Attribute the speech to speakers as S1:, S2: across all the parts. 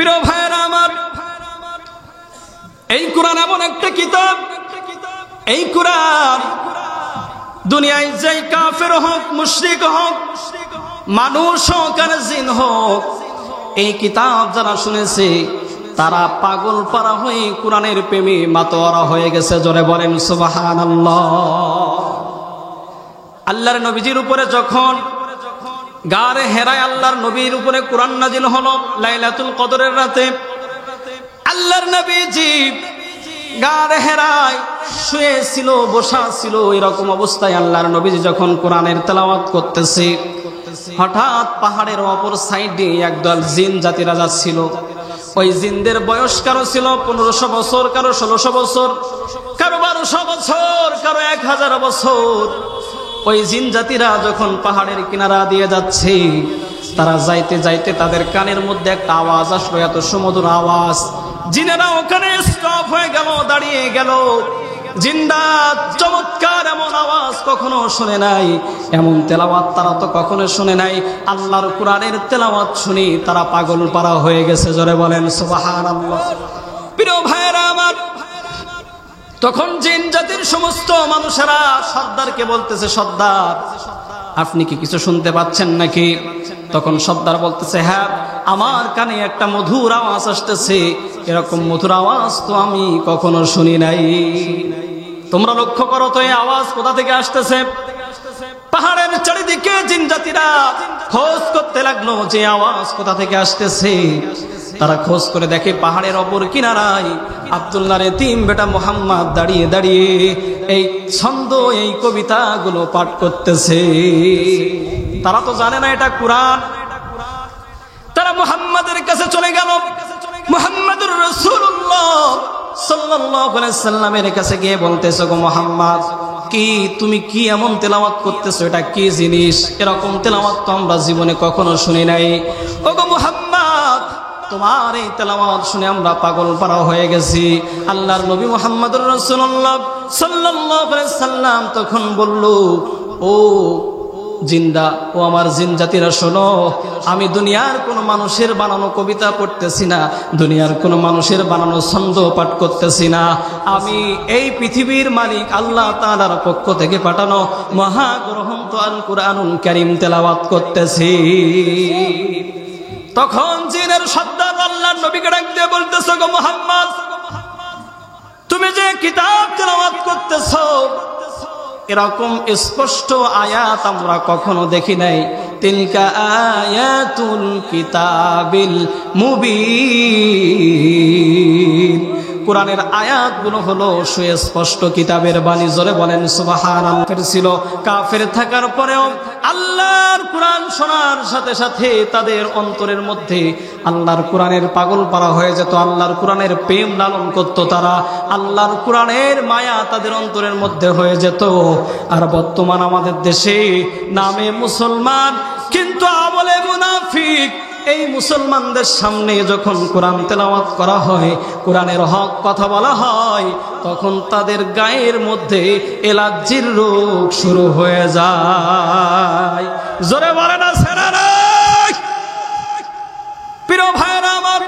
S1: প্রিয় ভাইয়েরা আমার, এই কোরআন এমন একটা কিতাব, এই কোরআন দুনিয়ায় যে কাফের হোক, মুশরিক হোক, মানুষ হোক আর জিন হোক, এই কিতাব যারা শুনেছে তারা পাগল পারা হয়ে কোরআনের প্রেমে মাতোয়ারা হয়ে গেছে। জোরে বলেন সুবহানাল্লাহ। আল্লাহর নবীজির উপরে যখন গারে হেরায় আল্লাহর নবীর উপরে কোরআন নাজিল হলো লাইলাতুল কদরের রাতে, আল্লাহর নবীজি গারে হেরায় শুয়ে ছিল, বসা ছিল, এরকম অবস্থায় আল্লাহর নবীজি যখন কোরআনের তেলাওয়াত করতেছে, হঠাৎ পাহাড়ের অপর সাইডে একদল জিন জাতিরা যাচ্ছিল। ওই জিনদের বয়স কারো ছিল 1500 বছর, কারো 1600 বছর, কারো 1200 বছর, কারো 1000 বছর। ওই জিন জাতিরা যখন পাহাড়ের কিনারা দিয়ে যাচ্ছে, তারা যাইতে যাইতে তাদের কানের মধ্যে একটা আওয়াজ আসলো, এত সুমধুর আওয়াজ, জিনেরা ওখানে স্টপ হয়ে গেল, দাঁড়িয়ে গেল। জিন্দা চমৎকার এমন আওয়াজ কখনো শুনে নাই, এমন তেলাওয়াত তারা তো কখনো শুনে নাই। আল্লাহর কোরআনের তেলাওয়াত শুনি তারা পাগল পারা হয়ে গেছে। জোরে বলেন সুবহানাল্লাহ। প্রিয় ভাইয়েরা আমার, তখন জিন জাতির সমস্ত মানুষেরা সর্দারকে বলতেছে, সর্দার আপনি কি কিছু শুনতে পাচ্ছেন নাকি? তখন সর্দার বলতেছে, হ্যাঁ আমার কানে একটা মধুর আওয়াজ আসতেছে, এরকম মধুর আওয়াজ তো আমি কখনো শুনি নাই। তোমরা লক্ষ্য করো তো এই আওয়াজ কোথা থেকে আসতেছে। পাহাড়ের চারিদিকে জিন জাতিরা খোঁজ করতে লাগলো যে আওয়াজ কোথা থেকে আসতেছে। তারা খোঁজ করে দেখে পাহাড়ের অপর কিনারায় আব্দুল্লাহর এতিম বেটা মুহাম্মদ দাঁড়িয়ে দাঁড়িয়ে এই ছন্দ, এই কবিতাগুলো পাঠ করতেছে। তারা তো জানে না এটা কোরআন। তারা মুহাম্মাদের কাছে চলে গেল, মুহাম্মাদুর রাসূলুল্লাহ সাল্লাল্লাহু আলাইহি সাল্লামের কাছে গিয়ে বলতেছে, গো মুহাম্মদ, কি তুমি কি এমন তেলাওয়াত করতেছো, এটা কি জিনিস? এরকম তেলাওয়াত তো আমরা জীবনে কখনো শুনি নাই। ও গো মুহাম্মদ, তোমার এই তেলাওয়াত শুনে আমরা পাগল পারা হয়ে গেছি। আল্লাহর নবী মুহাম্মাদুর রাসূলুল্লাহ সাল্লাল্লাহু আলাইহি সাল্লাম তখন বলল, ও জিন্দা, ও আমার জিন জাতিরা শোনো, আমি দুনিয়ার কোন মানুষের বানানো কবিতা পড়তেছি না, দুনিয়ার কোন মানুষের বানানো ছন্দ পাঠ করতেছি না, আমি এই পৃথিবীর মালিক আল্লাহ তাআলার পক্ষ থেকে পাঠানো মহাগ্রন্থ আল কুরআনুল কারীম তেলাওয়াত করতেছি। তখন জিনের সর্দার আল্লাহর নবীকে ডাক দিয়ে বলতেছে, গো মুহাম্মদ, তুমি যে কিতাব তেলাওয়াত করতেছো, এরকম স্পষ্ট আয়াত আমরা কখনো দেখি নাই। তিলকা আয়াতুল কিতাবিল মুবিন। কোরআনের আয়াতগুলো হলো সুস্পষ্ট কিতাবের বাণী। জোরে বলেন সুবহানাল্লাহ। ছিল কাফের থাকার পরেও আল্লাহর কোরআন শোনার সাথে সাথে তাদের অন্তরের মধ্যে আল্লাহর কোরআনের পাগল পারা হয়ে যেত, আল্লাহর কোরআনের প্রেম লালন করত তারা, আল্লাহর কোরআনের মায়া তাদের অন্তরের মধ্যে হয়ে যেত। আর বর্তমান আমাদের দেশে নামে মুসলমান কিন্তু আমলে মুনাফিক, এই মুসলমানদের সামনে যখন কোরআন তেলাওয়াত করা হয়, কোরআনের হক কথা বলা হয়, তখন তাদের গায়ের মধ্যে এলার্জির রোগ শুরু হয়ে যায়। জোরে বলে না ছেড়ে। প্রিয় ভাইরা আমার,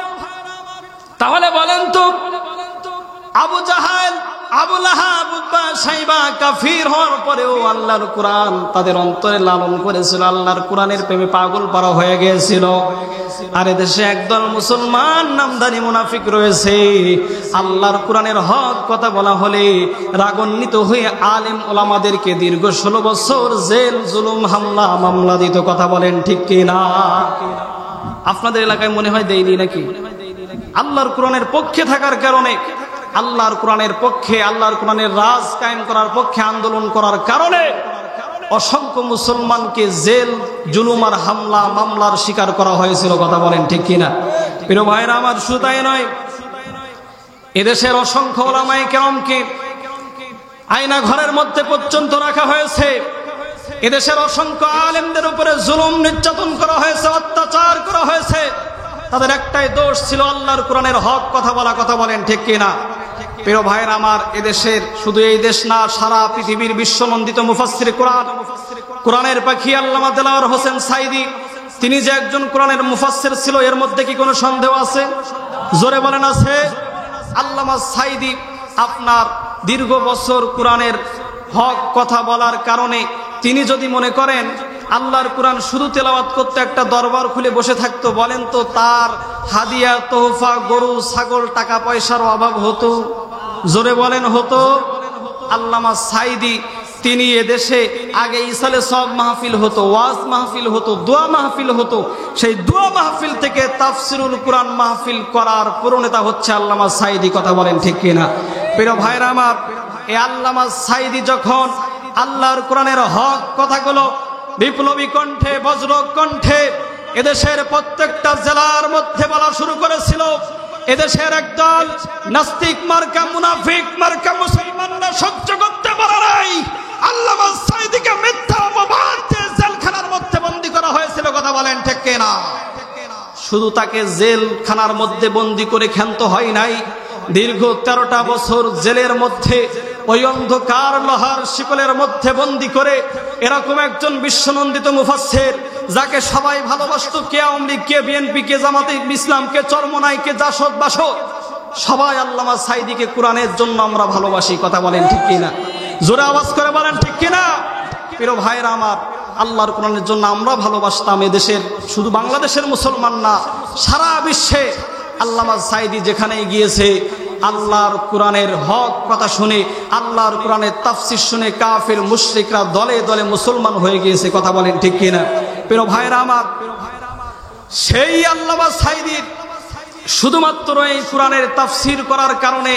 S1: তাহলে বলেন তো, আবু জাহাল, আবু লাহাব, উতবা, সাইবা কাফির হওয়ার পরেও আল্লাহর কোরআন তাদের অন্তরে লালন করেছিল, আল্লাহর কোরআনের প্রেমে পাগল পারা হয়ে গিয়েছিল। আর এদেশে একদল মুসলমান নামধারী মুনাফিক রয়েছে, আল্লাহর কোরআনের হক কথা বলা হলে রাগান্বিত হয়ে আলেম ওলামাদেরকে দীর্ঘ 16 বছর জেল, জুলুম, হামলা, মামলা দিত। কথা বলেন ঠিক কিনা? আপনাদের এলাকায় মনে হয় দেয়নি নাকি? আল্লাহর কোরআনের পক্ষে থাকার কারণে, আল্লাহর কোরআনের পক্ষে, আল্লাহর কোরআনের রাজ কায়েম করার পক্ষে আন্দোলন করার কারণে অসংখ্য মুসলমানকে জেল, জুলুম আর হামলা, মামলার শিকার করা হয়েছিল। কথা বলেন ঠিক কিনা? প্রিয় ভাইরা আমার, শুধু তাই নয়, এদেশের অসংখ্য ওলামায়ে কেরামকে আয়না ঘরের মধ্যে পর্যন্ত রাখা হয়েছে। এদেশের অসংখ্য আলেমদের উপরে জুলুম, নির্যাতন করা হয়েছে, অত্যাচার করা হয়েছে। তাদের একটাই দোষ ছিল আল্লাহর কোরআনের হক কথা বলা। কথা বলেন ঠিক কিনা? প্রিয় ভাইয়ের আমার, এদেশের শুধু এই দেশ না, সারা পৃথিবীর বিশ্বনন্দিত মুফাসসির কোরআন, কোরআনের পাখি আল্লামা দেলাওয়ার হোসেন সাইদি তিনি যে একজন কোরআনের মুফাসসির ছিল এর মধ্যে কি কোনো সন্দেহ আছে? জোরে বলেন আছে? আল্লামা সাঈদী আপনার দীর্ঘ বছর কোরআনের হক কথা বলার কারণে তিনি যদি মনে করেন আল্লাহর কোরআন শুধু তেলাওয়াত করতে একটা দরবার খুলে বসে থাকতো, বলেন তো তার হাদিয়া তোহফা গরু ছাগল টাকা পয়সার অভাব হতো? জোরে বলেন হতো? আল্লামা সাঈদী তিনি এদেশে আগে ইসালে সব মাহফিল হতো, ওয়াজ মাহফিল হতো, দোয়া মাহফিল হতো, সেই দোয়া মাহফিল থেকে তাফসিরুল কোরআন মাহফিল করার প্রণেতা হচ্ছে আল্লামা সাঈদী। কথা বলেন ঠিক কিনা? প্রিয় ভাইরা আমার, এই আল্লামা সাঈদী যখন আল্লাহর কোরআনের হক কথাগুলো বিপ্লবী কণ্ঠে বজ্র কণ্ঠে এদেশের প্রত্যেকটা জেলার মধ্যে বলা শুরু করেছিল, এদেশের একদল নাস্তিক মার্কা মুনাফিক মার্কা মুসলমানরা সহ্য করতে পারে নাই। আল্লামা সাঈদীকে মিথ্যা অপবাদ দিয়ে জেলখানার মধ্যে বন্দী করা হয়েছিল। কথা বলেন ঠিক কিনা? শুধু তাকে জেলখানার মধ্যে বন্দী করে ক্ষান্ত হয় নাই, দীর্ঘ 13টা বছর জেলের মধ্যে ওই অন্ধকার লোহার শিকলের মধ্যে বন্দী করে এরকম একজন বিশ্বনন্দিত মুফাসসির যাকে সবাই ভালোবাসতো, কে আওয়ামী লীগ, কে বিএনপি, কে জামাতে ইসলাম, কে চরমনাই, কে জাসদ বাসদ, সবাই আল্লামা সাঈদীকে কোরআনের জন্য আমরা ভালোবাসি। কথা বলেন ঠিক কিনা? জোরে আওয়াজ করে বলেন ঠিক কিনা? প্রিয় ভাইরা আমার, আল্লাহর কোরআনের জন্য আমরা ভালোবাসতাম। এদেশের শুধু বাংলাদেশের মুসলমান না, সারা বিশ্বে আল্লামা সাঈদী যেখানেই গিয়েছে আল্লাহর কোরআনের হক কথা শুনে, আল্লাহর কোরআনের তাফসীর শুনে কাফির মুশরিকরা দলে দলে মুসলমান হয়ে গিয়েছে। কথা বলেন ঠিক কিনা? প্রিয় ভাইরা আমার, সেই আল্লামা সাঈদীর শুধুমাত্র এই কোরআনের তাফসীর করার কারণে,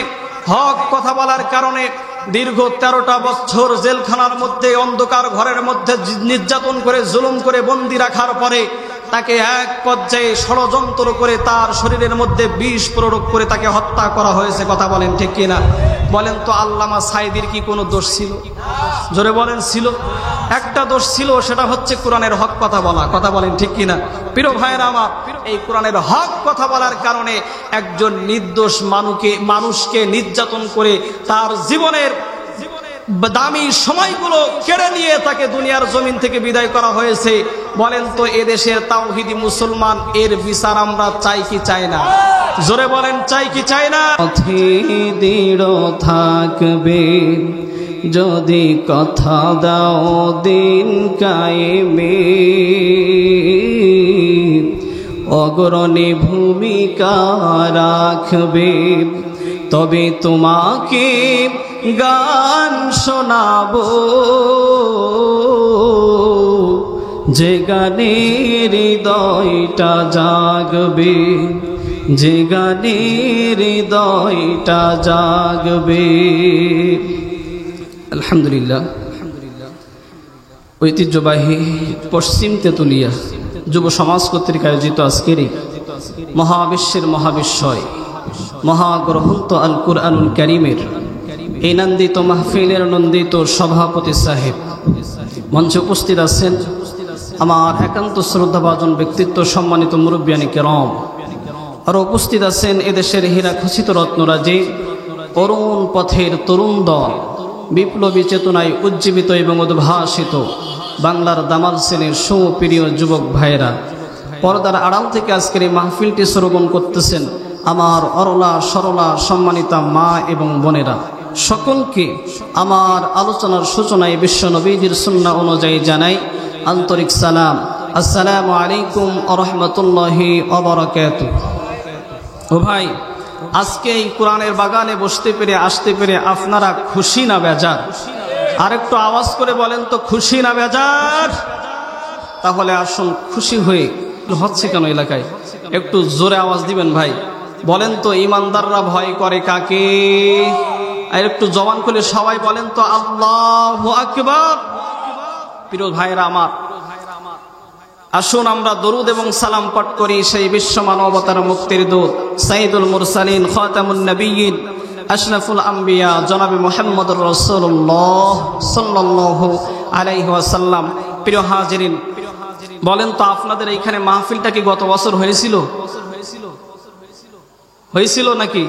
S1: হক কথা বলার কারণে দীর্ঘ 13টা বছর জেলখানার মধ্যে অন্ধকার ঘরের মধ্যে নির্যাতন করে জুলুম করে বন্দী রাখার পরে তাকে এক পর্যায়ে ষড়যন্ত্র করে তার শরীরের মধ্যে বিষ প্রয়োগ করে তাকে হত্যা করা হয়েছে। কথা বলেন ঠিক কিনা? বলেন তো আল্লামা সাঈদীর কি কোনো দোষ ছিল? জোরে বলেন ছিল? একটা দোষ ছিল, সেটা হচ্ছে কোরআনের হক কথা বলা। কথা বলেন ঠিক কিনা? প্রিয় ভাইয়েরা আমার, এই কোরআনের হক কথা বলার কারণে একজন নির্দোষ মানুষকে নির্যাতন করে তার জীবনের দামি সময়গুলো কেড়ে নিয়ে তাকে দুনিয়ার জমিন থেকে বিদায় করা হয়েছে। বলেন তো এদেশের তাওহীদি মুসলমান এর বিচার আমরা চাই কি চাই না? জোরে বলেন চাই কি চাই না?
S2: দৃঢ় থাকবে যদি কথা দাও দিন কায়েমে, অগ্রণী ভূমিকা রাখবে, তবে তোমাকে গান শোনাবো যে গানে হৃদয়টা জাগবে, যে গানে হৃদয়টা জাগবে। আলহামদুলিল্লাহ, ঐতিহ্যবাহী পশ্চিম তেতুলিয়া যুব সমাজ কর্তৃক আয়োজিত আজকের মহাবিশ্বের মহাবিশ্বয় মহাগ্রন্থ আল কুরআনুল কারীমের এই নন্দিত মাহফিলের নন্দিত সভাপতি সাহেব, মঞ্চে উপস্থিত আছেন আমার একান্ত শ্রদ্ধাভাজন ব্যক্তিত্ব সম্মানিত মুরব্বিয়ানি কেরাম, আর উপস্থিত আছেন এদেশের হীরা খচিত রত্নরাজি অরুণ পথের তরুণ দল, বিপ্লবী চেতনায় উজ্জীবিত এবং উদ্ভাসিত বাংলার দামাল শ্রেণীর সুপ্রিয় যুবক ভাইরা। পর্দার আড়াল থেকে আজকের এই মাহফিলটি শ্রবণ করতেছেন আমার অরলা সরলা সম্মানিতা মা এবং বোনেরা, সকলকে আমার আলোচনার সূচনায় বিশ্ব নবীজির সুন্নাহ অনুযায়ী জানাই আন্তরিক সালাম। আসসালামু আলাইকুম ওয়া রাহমাতুল্লাহি ওয়া বারাকাতুহু। ও ভাই, আজকে এই কোরআনের বাগানে বসতে পেরে আসতে পেরে আপনারা খুশি না বেজার? আর একটু আওয়াজ করে বলেন তো, খুশি না বেজার? তাহলে আসুন খুশি হয়ে, হচ্ছে কেন এলাকায় একটু জোরে আওয়াজ দিবেন ভাই। বলেন তো ইমানদাররা ভয় করে কাকে? আর একটু জবান খুলে সবাই বলেন তো আল্লাহু আকবার। প্রিয় ভাইরা আমার, আসুন আমরা দরুদ এবং সালাম পাঠ করি সেই বিশ্ব মানবতার মুক্তির দূত সাইয়্যিদুল মুরসালিন খাতামুন নবিয়্যিন আশরাফুল আম্বিয়া জনাবে মুহাম্মদুর রাসূলুল্লাহ সাল্লাল্লাহু আলাইহি ওয়াসাল্লাম। প্রিয় হাজিরিন, বলেন তো আপনাদের এইখানে মাহফিলটা কি গত বছর হয়েছিল? হয়েছিল নাকি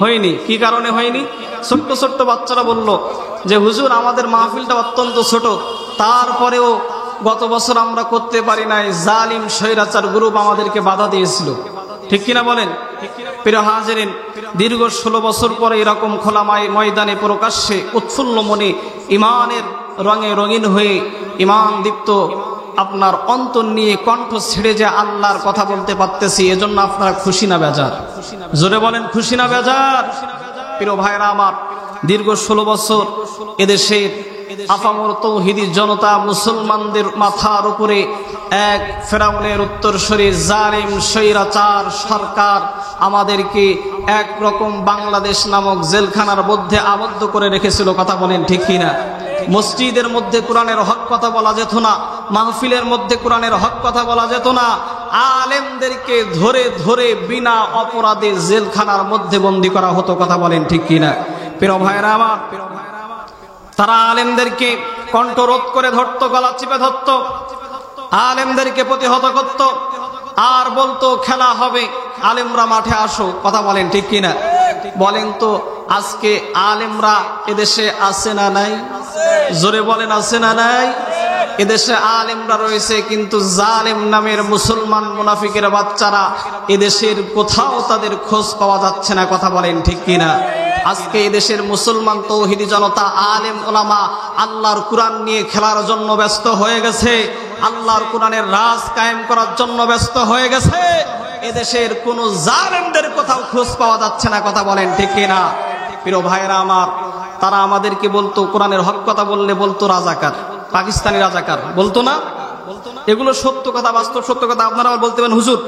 S2: হয়নি? কি কারণে হয়নি? ছোট্ট ছোট্ট বাচ্চারা বলল যে হুজুর আমাদের মাহফিলটা অত্যন্ত ছোট, তারপরেও
S1: গত বছর আমরা করতে পারি নাই, জালিম স্বৈরাচার গ্রুপ আমাদেরকে বাধা দিয়েছিল, ঠিক কিনা বলেন? প্রিয় হাজিরিন, দীর্ঘ 16 বছর পরে এরকম খোলা ময়দানে প্রকাশ্যে উৎফুল্ল মনে ইমানের রঙে রঙিন হয়ে ইমান দীপ্ত আপনার অন্তর নিয়ে কণ্ঠ ছেড়ে যে আল্লাহর কথা বলতে পারতেছি, এজন্য আপনারা খুশি না বেজার? জোরে বলেন, খুশি না বেজার? প্রিয় ভাইরা আমার, দীর্ঘ 16 বছর এদেশের আপামর তৌহিদি জনতা মুসলমানদের মাথার উপরে এক ফেরাউনের উত্তরসূরি জালিম স্বৈরাচার সরকার আমাদেরকে একরকম বাংলাদেশ নামক জেলখানার মধ্যে আবদ্ধ করে রেখেছিল, কথা বলেন ঠিক কিনা? মসজিদের মধ্যে কোরআনের হক কথা বলা যেত না, মাহফিলের মধ্যে কোরআনের হক কথা বলা যেত না, আলেমদেরকে ধরে ধরে বিনা অপরাধে জেলখানার মধ্যে বন্দী করা হতো, কথা বলেন ঠিক কিনা? প্রিয় ভাইরা আমার, তারা আলেমদেরকে কণ্ঠরোধ করে ধরত, গলা চিপে ধরত, আলেমদেরকে প্রতিহত করত, আর বলতো খেলা হবে, আলেমরা মাঠে আসো, কথা বলেন ঠিক কিনা? বলেন তো আজকে আলেমরা এদেশে আছে না নাই? জোরে বলেন, আছে না নাই? এদেশে আলেমরা রয়েছে, কিন্তু জালেম নামের মুসলমান মুনাফিকের বাচ্চারা এদেশের কোথাও তাদের খোঁজ পাওয়া যাচ্ছে না, কথা বলেন ঠিক কিনা? আজকে এদেশের মুসলমান তৌহিদি জনতা, আলেম ওলামা আল্লাহর কোরআন নিয়ে খেলার জন্য ব্যস্ত হয়ে গেছে, আল্লাহর কোরআনের রাজ কায়েম করার জন্য ব্যস্ত হয়ে গেছে। এদেশের কোন জালেমদের কোথাও খোঁজ পাওয়া যাচ্ছে না, কথা বলেন ঠিক কিনা? প্রিয় ভাইরা আমার, তারা আমাদেরকে বলতো, কোরআনের হক কথা বললে বলতো রাজাকার, পাকিস্তানি রাজাকার, বলতো না? এগুলো সত্য কথা, বাস্তব সত্য কথা। আপনারা আবার বলতে পারেন হুজুর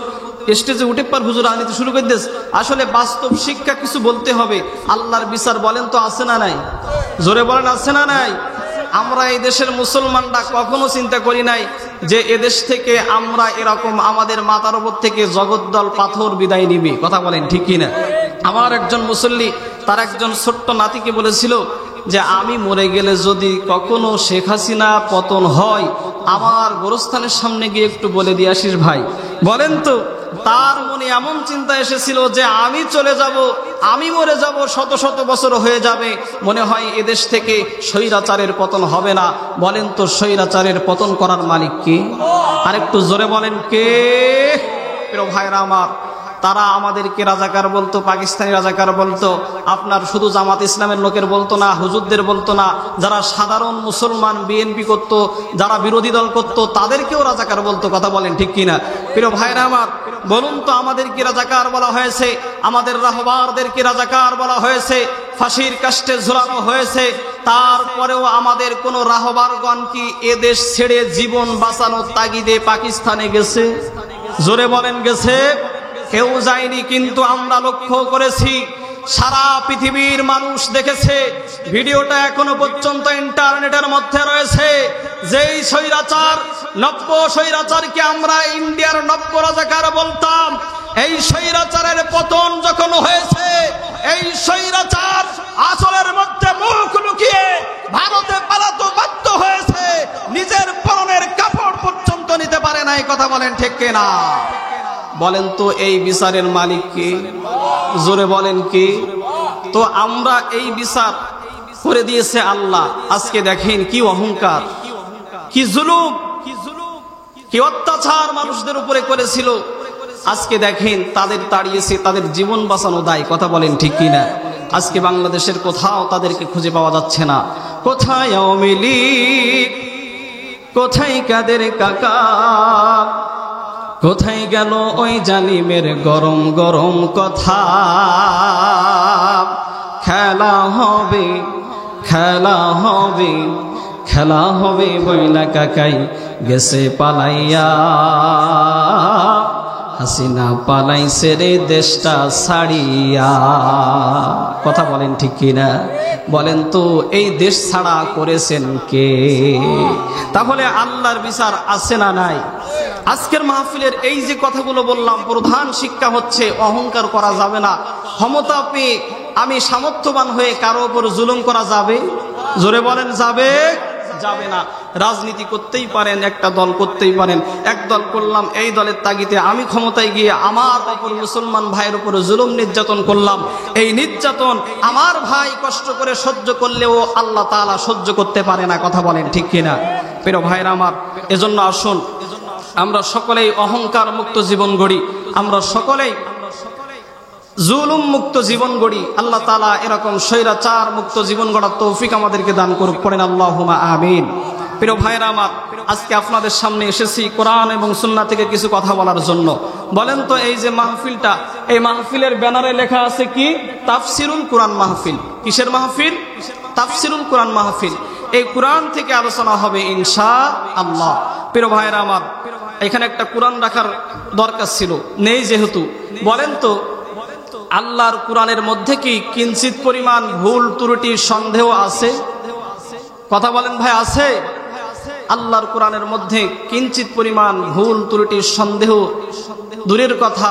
S1: স্টেজে উঠে পার হুজুর রাজনীতি শুরু করে দিস। আসলে বাস্তব শিক্ষা কিছু বলতে হবে, আল্লাহর বিচার বলেন তো আছে না নাই? জোরে বলেন, আছে না নাই? আমরা এই দেশের মুসলমানরা কখনো চিন্তা করি নাই যে এদেশ থেকে আমরা এরকম আমাদের মাথার উপর থেকে জগদ্দল পাথর বিদায় নিবে, কথা বলেন ঠিক কিনা? আমার একজন মুসল্লি তার একজন ছোট্ট নাতিকে বলেছিল যে আমি মরে গেলে যদি কখনো শেখ হাসিনা পতন হয়, আমার গোরস্থানের সামনে গিয়ে একটু বলে দিয়ে আসিস ভাই। বলেন তো, তার মনে এমন চিন্তা এসেছিল যে আমি চলে যাব, আমি মরে যাব, শত শত বছর হয়ে যাবে, মনে হয় এদেশ থেকে স্বৈরাচারের পতন হবে না। বলেন তো, স্বৈরাচারের পতন করার মালিক কে? আরেকটু জোরে বলেন, কে? প্রিয় ভাইরা আমার, তারা আমাদেরকে রাজাকার বলতো, পাকিস্তানি রাজাকার বলতো। আপনার শুধু জামাত ইসলামের লোকের বলতো না, হুজুরদের বলতো না, যারা সাধারণ মুসলমান বিএনপি করতো, যারা বিরোধী দল করতো, তাদেরকেও রাজাকার বলতো, কথা বলেন ঠিক কিনা? প্রিয় ভাইরা আমার, বলুন তো আমাদেরকে রাজাকার বলা হয়েছে, আমাদের রাহবারদেরকে রাজাকার বলা হয়েছে, ফাঁসির কাস্টে ঝুলানো হয়েছে, তারপরেও আমাদের কোন রাহবারগণ কি এদেশ ছেড়ে জীবন বাঁচানোর তাগিদে পাকিস্তানে গেছে? জোরে বলেন, গেছে? কেউ যায়নি। কিন্তু আমরা লক্ষ্য করেছি, সারা পৃথিবীর মানুষ দেখেছে, ভিডিওটা এখনো পর্যন্ত ইন্টারনেটের মধ্যে রয়েছে। যেই স্বৈরাচার, নব্য স্বৈরাচারকে আমরা ইন্ডিয়ার নব্য রাজাকার বলতাম, এই স্বৈরাচারের পতন যখন হয়েছে, এই স্বৈরাচার আসলের মধ্যে মুখ লুকিয়ে ভারতে পালাতে বাধ্য হয়েছে, নিজের পরনের কাপড় পর্যন্ত নিতে পারে নাই, কথা বলেন ঠিক কিনা? বলেন তো এই বিচারের মালিক কে? জোরে বলেন কে? তো আমরা এই বিচার করে দিয়েছে আল্লাহ। আজকে দেখেন কি অহংকার, কি জুলুম, কি অত্যাচার মানুষদের উপরে করেছিল। আজকে দেখেন তাদের তাড়িয়েছে, তাদের জীবন বাঁচানো দায়, কথা বলেন ঠিক কিনা? আজকে বাংলাদেশের কোথাও তাদেরকে খুঁজে পাওয়া যাচ্ছে না। কোথায় আওয়ামী লীগ, কোথায় কাদের কাকা, কোথায় গেল ওই জালিমের গরম গরম কথা? খেলা হবে, খেলা হবে, খেলা হবে বইলা কাকাই গেছে পালাইয়া, হাসিনা পালাইছে রে দেশটা ছাড়িয়া, কথা বলেন ঠিক কিনা? বলেন তো এই দেশ ছাড়া করেছেন কে? তাহলে আল্লাহর বিচার আছে না নাই? আজকের মাহফিলের এই যে কথাগুলো বললাম, প্রধান শিক্ষা হচ্ছে অহংকার করা যাবে না। ক্ষমতা পেয়ে আমি সামর্থ্যবান হয়ে কারো উপর জুলুম করা যাবে? জোরে বলেন, যাবে? যাবে না। রাজনীতি করতেই পারেন, একটা দল করতেই পারেন, এক দল করলাম, এই দলের তাগিদে আমি ক্ষমতায় গিয়ে আমার অপর মুসলমান ভাইয়ের উপর জুলুম নির্যাতন করলাম। এই নির্যাতন আমার ভাই কষ্ট করে সহ্য করলেও আল্লাহ তাআলা সহ্য করতে পারে না, কথা বলেন ঠিক কিনা? প্রিয় ভাইরা আমার, এজন্য আসুন আমরা সকলেই অহংকার মুক্ত জীবন গড়ি, আমরা সকলেই জুলুম মুক্ত জীবন গড়ি। আল্লাহ তাআলা এরকম স্বৈরাচার মুক্ত জীবন গড়ার তৌফিক আমাদেরকে দান করুক, পড়েন আল্লাহুম্মা আমিন। প্রিয় ভাইরা আমার, আজকে আপনাদের সামনে এসেছি কোরআন এবং সুন্নাহ থেকে কিছু কথা বলার জন্য। বলেন তো, এই যে মাহফিলটা, এই মাহফিলের ব্যানারে লেখা আছে কি? তাফসিরুল কোরআন মাহফিল। কিসের মাহফিল? তাফসিরুল কোরআন মাহফিল। এই কোরআন থেকে আলোচনা হবে ইনশাআল্লাহ। প্রিয় ভাইরা আমার, এখানে একটা কোরআন রাখার দরকার ছিল, নেই যেহেতু। বলেন তো, আল্লাহর কোরআনের মধ্যে কি কিঞ্চিত পরিমাণ ভুল ত্রুটি সন্দেহ আছে? কথা বলেন ভাই, আছে? আল্লাহর কোরআনের মধ্যে কিঞ্চিত পরিমাণ ভুল ত্রুটি সন্দেহ দূরের কথা,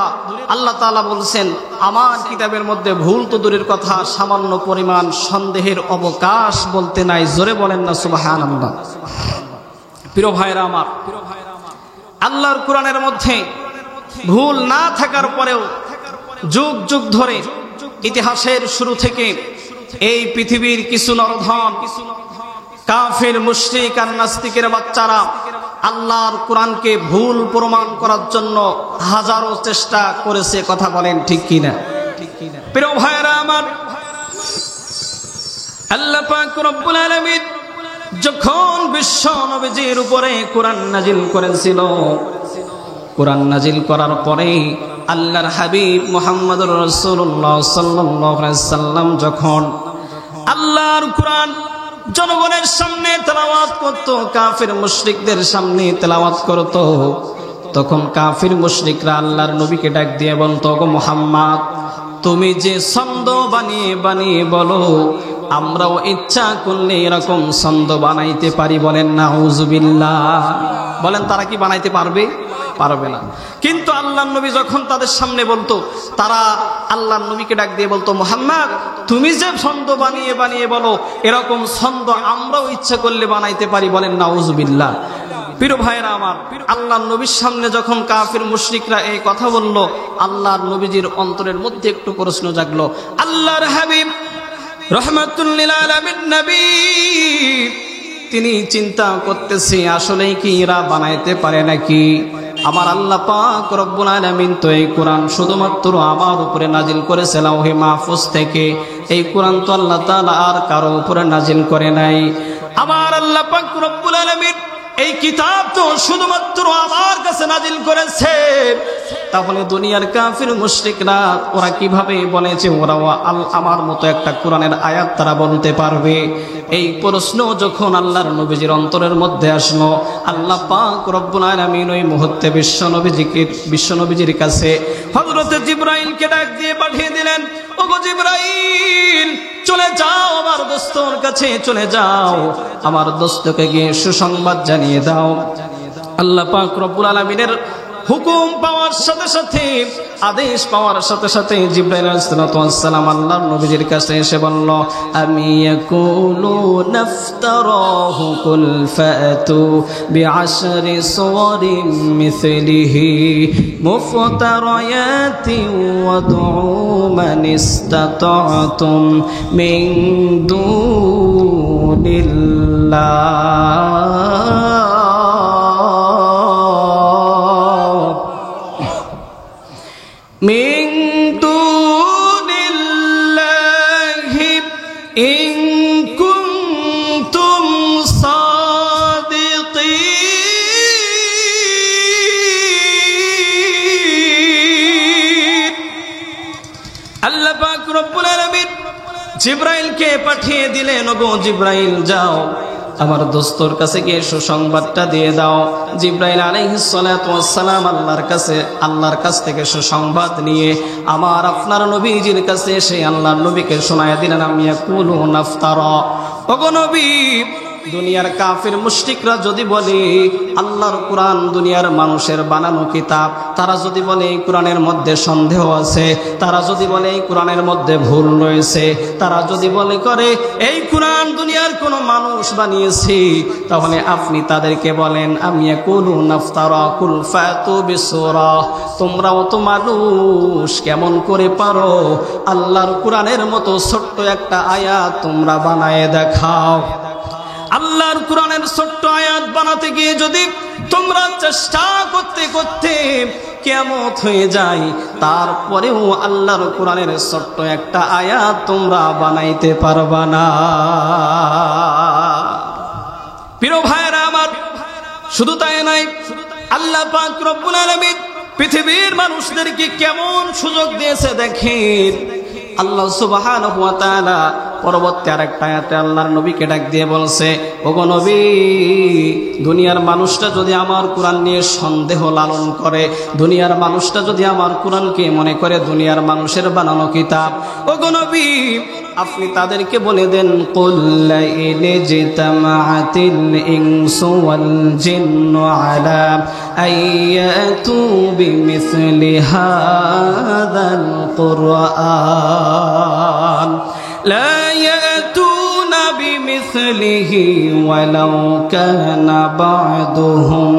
S1: আল্লাহ তাআলা বলছেন আমার কিতাবের মধ্যে ভুল তো দূরের কথা, সামান্য পরিমাণ সন্দেহের অবকাশ বলতে নাই। জোরে বলেন না সুবহানাল্লাহ। প্রিয় ভাইরা আমার, আল্লাহর কোরআনের মধ্যে ভুল না থাকার পরেও যুগ যুগ ধরে, ইতিহাসের শুরু থেকে এই পৃথিবীর কিছু নরধন, কাফের, মুশরিক আর নাস্তিকের বাচ্চারা আল্লাহর কোরআনকে ভুল প্রমাণ করার জন্য হাজারো চেষ্টা করেছে। কথা বলেন ঠিক কিনা? প্রিয় ভাইরা আমার, আল্লাহ পাক রব্বুল আলামিন যখন বিশ্ব নবীজির উপরে কোরআন নাজিল করেছিল, কোরআন নাজিল করার পরে আল্লাহর হাবিব মুহাম্মদুর রাসূলুল্লাহ সাল্লাল্লাহু আলাইহি সাল্লাম যখন আল্লাহর কোরআন জনগণের সামনে তেলাওয়াত করত, কাফির মুশরিকদের সামনে তেলাওয়াত করত, তখন কাফির মুশরিকরা আল্লাহর নবীকে ডাক দিয়ে বলতো, গো মুহাম্মদ, তুমি যে ছন্দ বানিয়ে বানিয়ে বলো, আমরাও ইচ্ছা করলে এরকম ছন্দ বানাইতে পারি। বলেন নাউজুবিল্লাহ। বলেন, তারা কি বানাইতে পারবে? পারবে না। কিন্তু আল্লাহর নবী যখন তাদের সামনে বলতো, তারা আল্লাহর নবীকে ডাক দিয়ে বলতো, মুহাম্মদ, তুমি যে ছন্দ বানিয়ে বানিয়ে বলো, এরকম ছন্দ আমরাও ইচ্ছা করলে বানাইতে পারি। বলেন নাউজুবিল্লাহ। প্রিয় ভাইরা আমার, আল্লাহর নবীর সামনে যখন কাফির মুশরিকরা এই কথা বলল, আল্লাহর নবীজির অন্তরের মধ্যে একটু প্রশ্ন জাগলো। আল্লাহর হাবিব রাহমাতুল লিল আলামিন নবী, তিনি চিন্তা করতেছি আসলেই কি এরা বানাইতে পারে নাকি? আমার আল্লাহ পাক রব্বুল আলামিন তো এই কোরআন শুধুমাত্র আমার উপরে নাজিল করেছে লাওহে মাহফুজ থেকে। এই কোরআন তো আল্লাহ তাআলা আর কারো উপরে নাজিল করে নাই। আমার আল্লাহ পাক রব্বুল আলামিন এই কিতাব তো শুধুমাত্র আমার কাছে নাজিল করেছে। তাহলে দুনিয়ার কাফির মুশরিকরা ওরা কিভাবে বলেছে ওরাও আমার মতো একটা কোরআনের আয়াত তারা বলতে পারবে? এই প্রশ্ন যখন আল্লাহর নবীজির অন্তরের মধ্যে আসলো, আল্লাহ পাক রব্বুল আলামিন ওই মুহূর্তে বিশ্বনবীজির কাছে হযরত জিবরাইলকে ডাক দিয়ে পাঠিয়ে দিলেন, ওগো জিবরাইল, চলে যাও আমার দোস্তর কাছে, চলে যাও, আমার দোস্তকে গিয়ে সুসংবাদ জানিয়ে দাও। আল্লাহ পাক রব্বুল আলামিনের হুকুম পাওয়ার সাথে সাথে, আদেশ পাওয়ার সাথে সাথে জিবরাইল আলাইহিস সালাম আল্লাহর নবীজির কাছে এসে বলল, আমি ইয়াকুলু নাফতারাহু কুল ফাতু বিআশরি সুওয়ারিন মিসলিহি মুফতারায়াতিন ওয়াদউ মান ইসতাতা'তুম মিন দুনিল্লাহ। من دون الله إن كنتم صادقين। আল্লাহ পাক রব্বুল আলামিন জিবরাইলকে পাঠিয়ে দিলেন, ওগো জিবরাইল, যাও আমার দোস্তর কাছে গিয়ে সুসংবাদটা দিয়ে দাও। জিবরাইল আলাইহিস সালাতু ওয়াস সালাম আল্লাহর কাছ থেকে সুসংবাদ নিয়ে আমার আপনার নবীজির কাছে এসে আল্লাহর নবীকে শোনায় দিলেন, আমি ইয়াকুলু নাফতারা। ওগো নবী, দুনিয়ার কাফির মুশরিকরা যদি বলে আল্লাহর কোরআন দুনিয়ার মানুষের বানানো কিতাব, তারা যদি বলে এই কোরআনের মধ্যে সন্দেহ আছে, তারা যদি বলে এই কোরআনের মধ্যে ভুল রয়েছে, তারা যদি বলে করে এই কোরআন দুনিয়ার কোনো মানুষ বানিয়েছে, তাহলে আপনি তাদেরকে বলেন, আমি ইয়াকুলু নাফতারা কুল ফাতু বিসূরা, তোমরাও তো মানুষ, কেমন করে পারো আল্লাহর কোরআনের মতো ছোট্ট একটা আয়াত তোমরা বানায়ে দেখাও। আল্লাহর কোরআনের ছোট্ট আয়াত বানাতে গিয়ে যদি তোমরা চেষ্টা করতে করতে কিয়ামত হয়ে যায়, তারপরেও আল্লাহর কোরআনের ছোট্ট একটা আয়াত তোমরা বানাইতে পারবা না। প্রিয় ভাইরা আমার, শুধু তাই নয়, আল্লাহ পাক রব্বুল আলামিন পৃথিবীর মানুষদেরকে কেমন সুযোগ দিয়েছে দেখেন। আল্লাহ সুবহানাহু ওয়া তাআলা পরবর্তী আরেকটা আয়াতে আল্লাহর নবীকে ডাক দিয়ে বলছে, ওগো নবী, দুনিয়ার মানুষটা যদি আমার কোরআন নিয়ে সন্দেহ লালন করে, দুনিয়ার মানুষটা যদি আমার কোরআনকে মনে করে দুনিয়ার মানুষের বানানো কিতাব, ওগো নবী আপনি তাদেরকে বলে দেন, কুল লা ইন জিতামাআতিল ইনসু ওয়াল জিন্নু আলা আইয়াতু বিমিসলি হাযাল কুরআন লা ইয়াতুনা বিমিসলিহি ওয়ালাউ কানা বা'দুহুম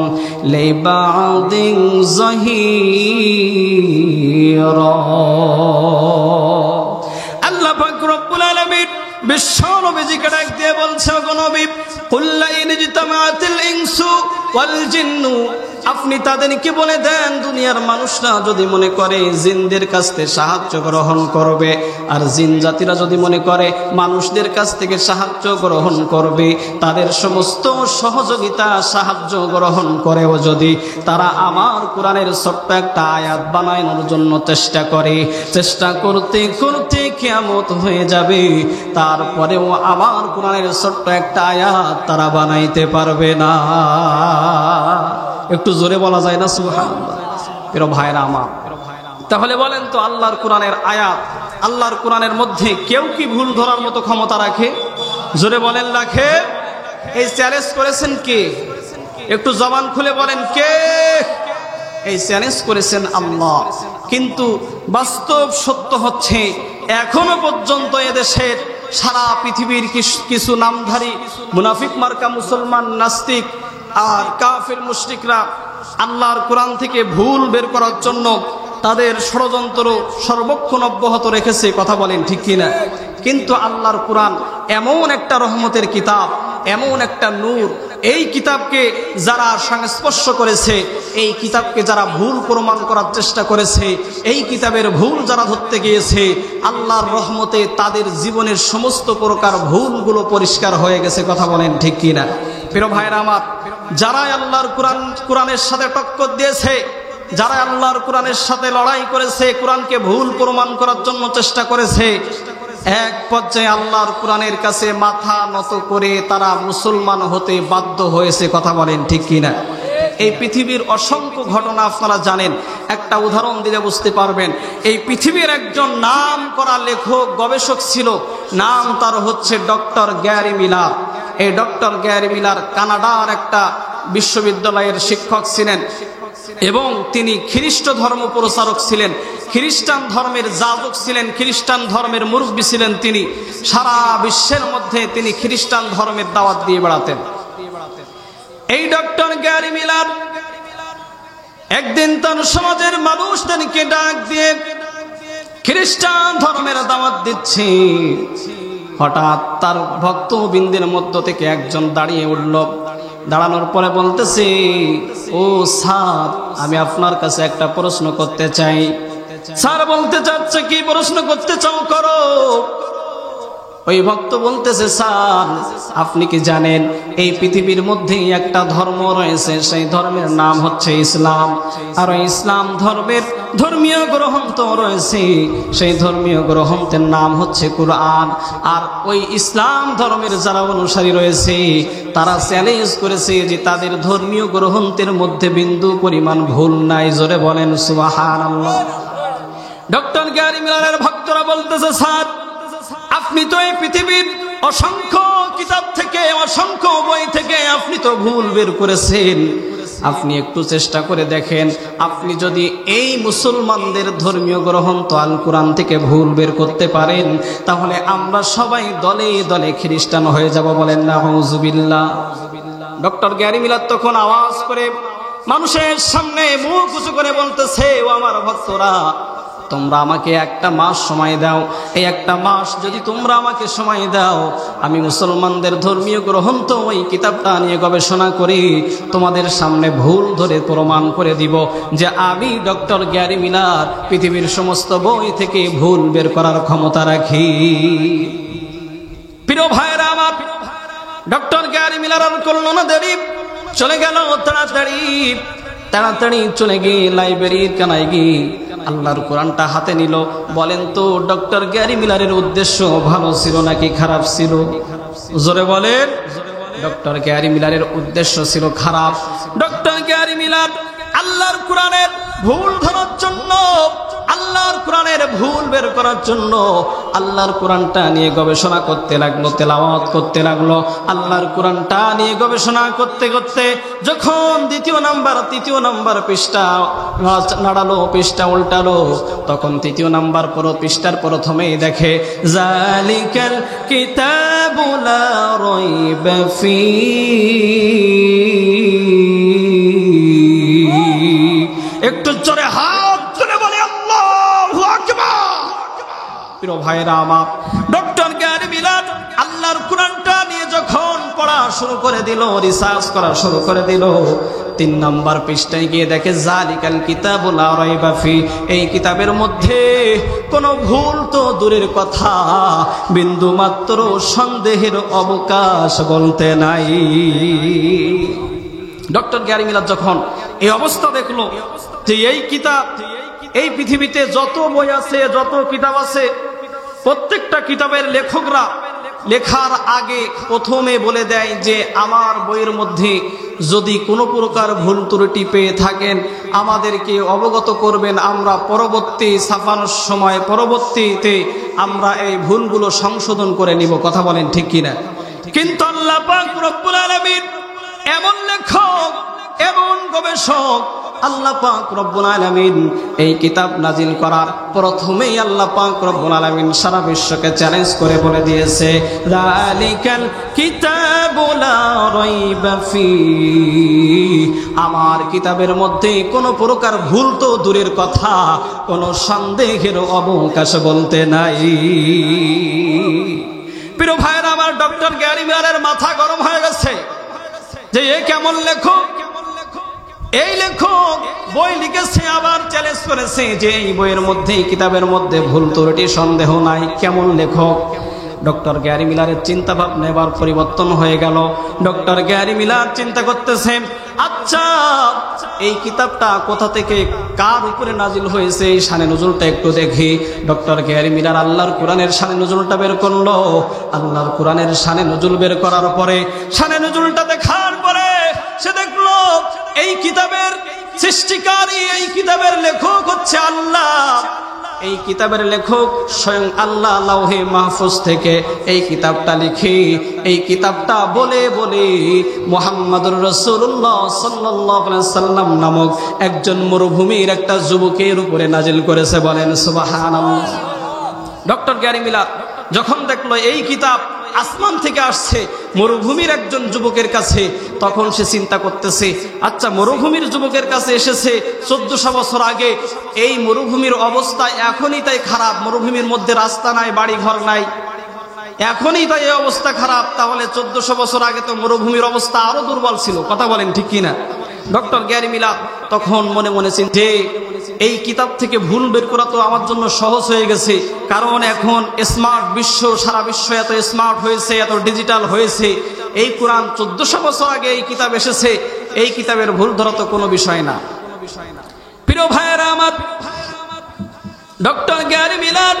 S1: লিবা'দিন যাহীরা। আল্লাহ পাক রব্বুল আলামিন বিশ্ব নবীজিকে ডাক দিয়ে বলছে, ওগো নবী, কুল লা ইন জিতামাআতিল ইনসু ওয়াল জিন্নু, আপনি তাদেরকে বলে দেন দুনিয়ার মানুষরা যদি মনে করে জিনদের কাছ থেকে সাহায্য গ্রহণ করবে, আর জিন জাতিরা যদি মনে করে মানুষদের কাছ থেকে সাহায্য গ্রহণ করবে, তাদের সমস্ত সহযোগিতা সাহায্য গ্রহণ করেও যদি তারা আমার কোরআনের ছোট্ট একটা আয়াত বানানোর জন্য চেষ্টা করে, চেষ্টা করতে করতে কিয়ামত হয়ে যাবে, তারপরেও আমার কোরআনের ছোট্ট একটা আয়াত তারা বানাইতে পারবে না। একটু জোরে বলা যায় না সুবহানাল্লাহ? প্রিয় ভাইরা আমার, তাহলে বলেন তো আল্লাহর কোরআনের আয়াত, আল্লাহর কোরআনের মধ্যে কেউ কি ভুল ধরার মতো ক্ষমতা রাখে? জোরে বলেন রাখে? এই চ্যালেঞ্জ করেছেন কে? একটু জবান খুলে বলেন কে? এই চ্যালেঞ্জ করেছেন আল্লাহ। কিন্তু বাস্তব সত্য হচ্ছে এখনো পর্যন্ত এদেশের সারা পৃথিবীর কিছু নামধারী মুনাফিক মার্কা মুসলমান নাস্তিক আর কাফির মুশরিকরা আল্লাহর কোরআন থেকে ভুল বের করার জন্য তাদের ষড়যন্ত্র সর্বক্ষণ অব্যাহত রেখেছে। কথা বলেন ঠিক কিনা? কিন্তু আল্লাহর কোরআন এমন একটা রহমতের কিতাব, এমন একটা নূর, এই কিতাবকে যারা সংস্পর্শ করেছে, এই কিতাবকে যারা ভুল প্রমাণ করার চেষ্টা করেছে, এই কিতাবের ভুল যারা ধরতে গিয়েছে, আল্লাহর রহমতে তাদের জীবনের সমস্ত প্রকার ভুলগুলো পরিষ্কার হয়ে গেছে। কথা বলেন ঠিক কিনা? প্রিয় ভাইরা আমার, যারা আল্লাহর কোরআনের সাথে টক্কর দিয়েছে, যারা আল্লাহর কোরআনের সাথে লড়াই করেছে, কোরআনকে ভুল প্রমাণ করার জন্য চেষ্টা করেছে, এক পর্যায়ে আল্লাহর কোরআনের কাছে মাথা নত করে তারা মুসলমান হতে বাধ্য হয়েছে। কথা বলেন ঠিক কিনা? এই পৃথিবীর অসংখ্য ঘটনা আপনারা জানেন। একটা উদাহরণ দিলে বুঝতে পারবেন। এই পৃথিবীর একজন নাম করা লেখক গবেষক ছিল, নাম তার হচ্ছে ডক্টর গ্যারি মিলার। এই ডক্টর গ্যারি মিলার কানাডার একটা বিশ্ববিদ্যালয়ের শিক্ষক ছিলেন এবং তিনি খ্রিস্ট ধর্ম প্রচারক ছিলেন, খ্রিস্টান ধর্মের যাজক ছিলেন, খ্রিস্টান ধর্মের মুরব্বী ছিলেন। তিনি সারা বিশ্বের মধ্যে তিনি খ্রিস্টান ধর্মের দাওয়াত দিয়ে বেড়াতেন। এই ডক্টর গ্যারি মিলার একদিন তার সমাজের মানুষদেরকে ডাক দিয়ে খ্রিস্টান ধর্মের দাওয়াত দিচ্ছে। হঠাৎ তার ভক্তবৃন্দের মধ্য থেকে একজন দাঁড়িয়ে উঠল। দাঁড়ানোর পরে বলতেছে, ও স্যার, আমি আপনার কাছে একটা প্রশ্ন করতে চাই। স্যার বলতে চাচ্ছে, কি প্রশ্ন করতে চাও করো। ওই ভক্ত বলতেছে, স্যার আপনি কি জানেন এই পৃথিবীর মধ্যে একটা ধর্ম রয়েছে, সেই ধর্মের নাম হচ্ছে ইসলাম, আর ওই ইসলাম ধর্মের ধর্মীয় গ্রন্থ রয়েছে, সেই ধর্মীয় গ্রন্থের নাম হচ্ছে কোরআন। আর ওই ইসলাম ধর্মের যারা অনুসারী রয়েছে তারা চ্যালেঞ্জ করেছে যে তাদের ধর্মীয় গ্রন্থের মধ্যে বিন্দু পরিমাণ ভুল নাই। জোরে বলেন সুবহানাল্লাহ। ডক্টর গ্যারি মিলারের ভক্তরা বলতেছে, স্যার আপনি তো এই পৃথিবীর অসংখ্য কিতাব থেকে, অসংখ্য বই থেকে আপনি তো ভুল বের করেছেন। আপনি একটু চেষ্টা করে দেখেন, আপনি যদি এই মুসলমানদের ধর্মীয় গ্রন্থ আল কোরআন থেকে ভুল বের করতে পারেন, তাহলে আমরা সবাই দলে দলে খ্রিস্টান হয়ে যাব। বলেন নাউযুবিল্লাহ। ডক্টর গ্যারি মিলার তখন আওয়াজ করে মানুষের সামনে মুখ উঁচু করে বলতেছে, ও আমার ভক্তরা,
S2: তোমরা আমাকে একটা মাস সময় দাও, এই একটা মাস যদি তোমরা আমাকে সময় দাও, আমি মুসলমানদের ধর্মীয় গ্রন্থ ওই কিতাবটা নিয়ে গবেষণা করি, তোমাদের সামনে ভুল ধরে প্রমাণ করে দিব যে আমি ডক্টর গ্যারি মিলার পৃথিবীর সমস্ত বই থেকে ভুল বের করার ক্ষমতা রাখি। প্রিয় ভাইরা আমার, ডক্টর গ্যারি মিলার আর করল না দেরি, চলে গেল তাড়াতাড়ি চলে গিয়ে লাইব্রেরির কানায় গিয়ে আল্লাহর কোরআনটা হাতে নিল। বলেন তো ডক্টর গ্যারি মিলারের উদ্দেশ্য ভালো ছিল নাকি খারাপ ছিল? জোরে বলেন। ডক্টর গ্যারি মিলারের উদ্দেশ্য ছিল খারাপ। ডক্টর গ্যারি মিলার আল্লাহর কোরআনের ভুল ধরার জন্য, আল্লাহর কোরআনের ভুল বের করার জন্য আল্লাহর কোরআনটা নিয়ে গবেষণা করতে লাগলো, তেলাওয়াত করতে লাগলো। আল্লাহর কোরআনটা নিয়ে গবেষণা করতে করতে যখন তৃতীয় নাম্বার পৃষ্ঠা নাড়ালো, পৃষ্ঠা উল্টালো, তখন তৃতীয় নাম্বার পৃষ্ঠার প্রথমেই দেখে জালিকাল কিতাবু লা রাইবা ফীহি। একটু জোরে হাত তুলে বলে আল্লাহু আকবার। প্রিয় ভাইরা আমার, ডক্টর গ্যারি মিলার আল্লাহর কোরআনটা নিয়ে যখন পড়া শুরু করে দিল, রিসার্চ করা শুরু করে দিল, 3 নাম্বার পৃষ্ঠায় গিয়ে দেখে জালিকাল কিতাবু লা রাইবা ফি, এই কিতাবের মধ্যে কোনো ভুল তো দূরের কথা, বিন্দু মাত্র সন্দেহের অবকাশ বলতে নাই। ডক্টর গ্যারি মিলার যখন এই অবস্থা দেখলো যে এই কিতাব, এই পৃথিবীতে যত বই আছে, যত কিতাব আছে, প্রত্যেকটা কিতাবের লেখকরা লেখার আগে প্রথমে বলে দেয় যে আমার বইয়ের মধ্যে যদি কোনো প্রকার ভুল ত্রুটি পেয়ে থাকেন আমাদেরকে অবগত করবেন, আমরা পরবর্তী ছাপানোর সময় পরবর্তীতে আমরা এই ভুলগুলো সংশোধন করে নিব। কথা বলেন ঠিক কিনা? কিন্তু আল্লাহ পাক রব্বুল আলামিন এমন লেখক, এমন গবেষক, আল্লাহ পাক রব্বুল আলামিন এই কিতাব নাজিল করার প্রথমেই আল্লাহ পাক রব্বুল আলামিন সারা বিশ্বকে চ্যালেঞ্জ করে বলে দিয়েছে যালিকাল কিতাবু লা রাইবা ফীহি, আমার কিতাবের মধ্যে কোনো প্রকার ভুল তো দূরের কথা, কোনো সন্দেহের অবকাশ বলতে নাই। প্রিয় ভাইরা আমার, ডক্টর গ্যারি মিলারের মাথা গরম হয়ে গেছে যে এ কেমন লেখক, এই লেখক বই লিখেছে আবার চ্যালেঞ্জ করেছে যে এই বইয়ের মধ্যে, কিতাবের মধ্যে ভুল ত্রুটি সন্দেহ নাই। কেমন লেখক? ডক্টর গ্যারি মিলারের চিন্তা ভাবনা এবার পরিবর্তন হয়ে গেল। ডক্টর গ্যারি মিলার চিন্তা করতেছেন, আচ্ছা এই কিতাবটা কোথা থেকে কার উপরে নাজিল হয়েছে, এই শানে নজরুলটা একটু দেখি। ডক্টর গ্যারি মিলার আল্লাহর কোরআনের শানে নজরুলটা বের করলো। আল্লাহর কোরআনের শানে নজরুল বের করার পরে, শানে নজরুলটা দেখার পরে সে দেখলো এই কিতাবের সৃষ্টিকারী, এই কিতাবের লেখক হচ্ছে আল্লাহ। এই কিতাবের লেখক স্বয়ং আল্লাহ লাউহে মাহফুজ থেকে এই কিতাবটা লিখে, এই কিতাবটা বলে বলে মুহাম্মদুর রাসূলুল্লাহ সাল্লাল্লাহু আলাইহি সাল্লাম নামক একজন মরুভূমির একটা যুবকের উপরে নাজিল করেছে। বলেন সুবহানাল্লাহ। ডক্টর গ্যারি মিলার যখন দেখলো এই কিতাব আসমান থেকে আসছে মরুভূমির একজন যুবকের কাছে, তখন সে চিন্তা করতেছে, আচ্ছা মরুভূমির যুবকের কাছে এসেছে 1400 বছর আগে, এই মরুভূমির অবস্থা এখনই তাই খারাপ, মরুভূমির মধ্যে রাস্তা নাই, বাড়ি ঘর নাই, এখনই তাই এই অবস্থা খারাপ, তাহলে 1400 বছর আগে তো মরুভূমির অবস্থা আরো দুর্বল ছিল। কথা বলেন ঠিক কিনা? ডক্টর গ্যারি মিলার তখন মনে মনে চিন্তা, এই কিতাব থেকে ভুল বের করা তো আমার জন্য সহজ হয়ে গেছে, কারণ এখন স্মার্ট বিশ্ব, সারা বিশ্ব এত স্মার্ট হয়েছে, এত ডিজিটাল হয়েছে। এই কোরআন 1400 বছর আগে এই কিতাব এসেছে, এই কিতাবের ভুল ধরা তো কোনো বিষয় না। প্রিয় ভাইয়েরা আমার, ডক্টর গ্যারি মিলার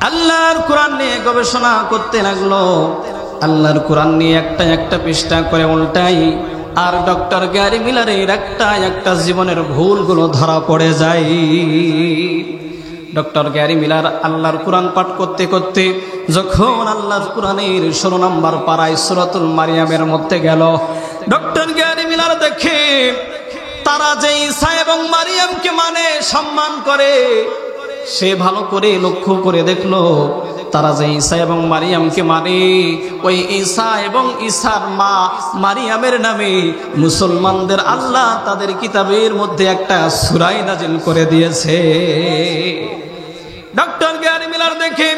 S2: আল্লাহর কোরআন নিয়ে গবেষণা করতে লাগলো। আল্লাহর কোরআন নিয়ে একটা একটা পৃষ্ঠা করে উল্টাই, আর ডক্টর গ্যারি মিলারের একটা একটা জীবনের ভুলগুলো ধরা পড়ে যায়। ডক্টর গ্যারি মিলার আল্লাহর কোরআন পাঠ করতে করতে যখন আল্লাহর কোরআনের 16 নম্বর পারায় সূরাতুল মারিয়ামের মধ্যে গেল, ডক্টর গ্যারি মিলার দেখে তারা যে ঈসা এবং মারিয়ামকে মানে, সম্মান করে, সে ভালো করে লক্ষ্য করে দেখলো তারা যে ঈসা এবং মারিয়ামকে মানে, ওই ঈসা এবং ঈসার মা মারিয়ামের নামে মুসলমানদের আল্লাহ তাদের কিতাবের মধ্যে একটা সূরা নাজিল করে দিয়েছে।
S1: ডক্টর গ্যারি মিলার দেখে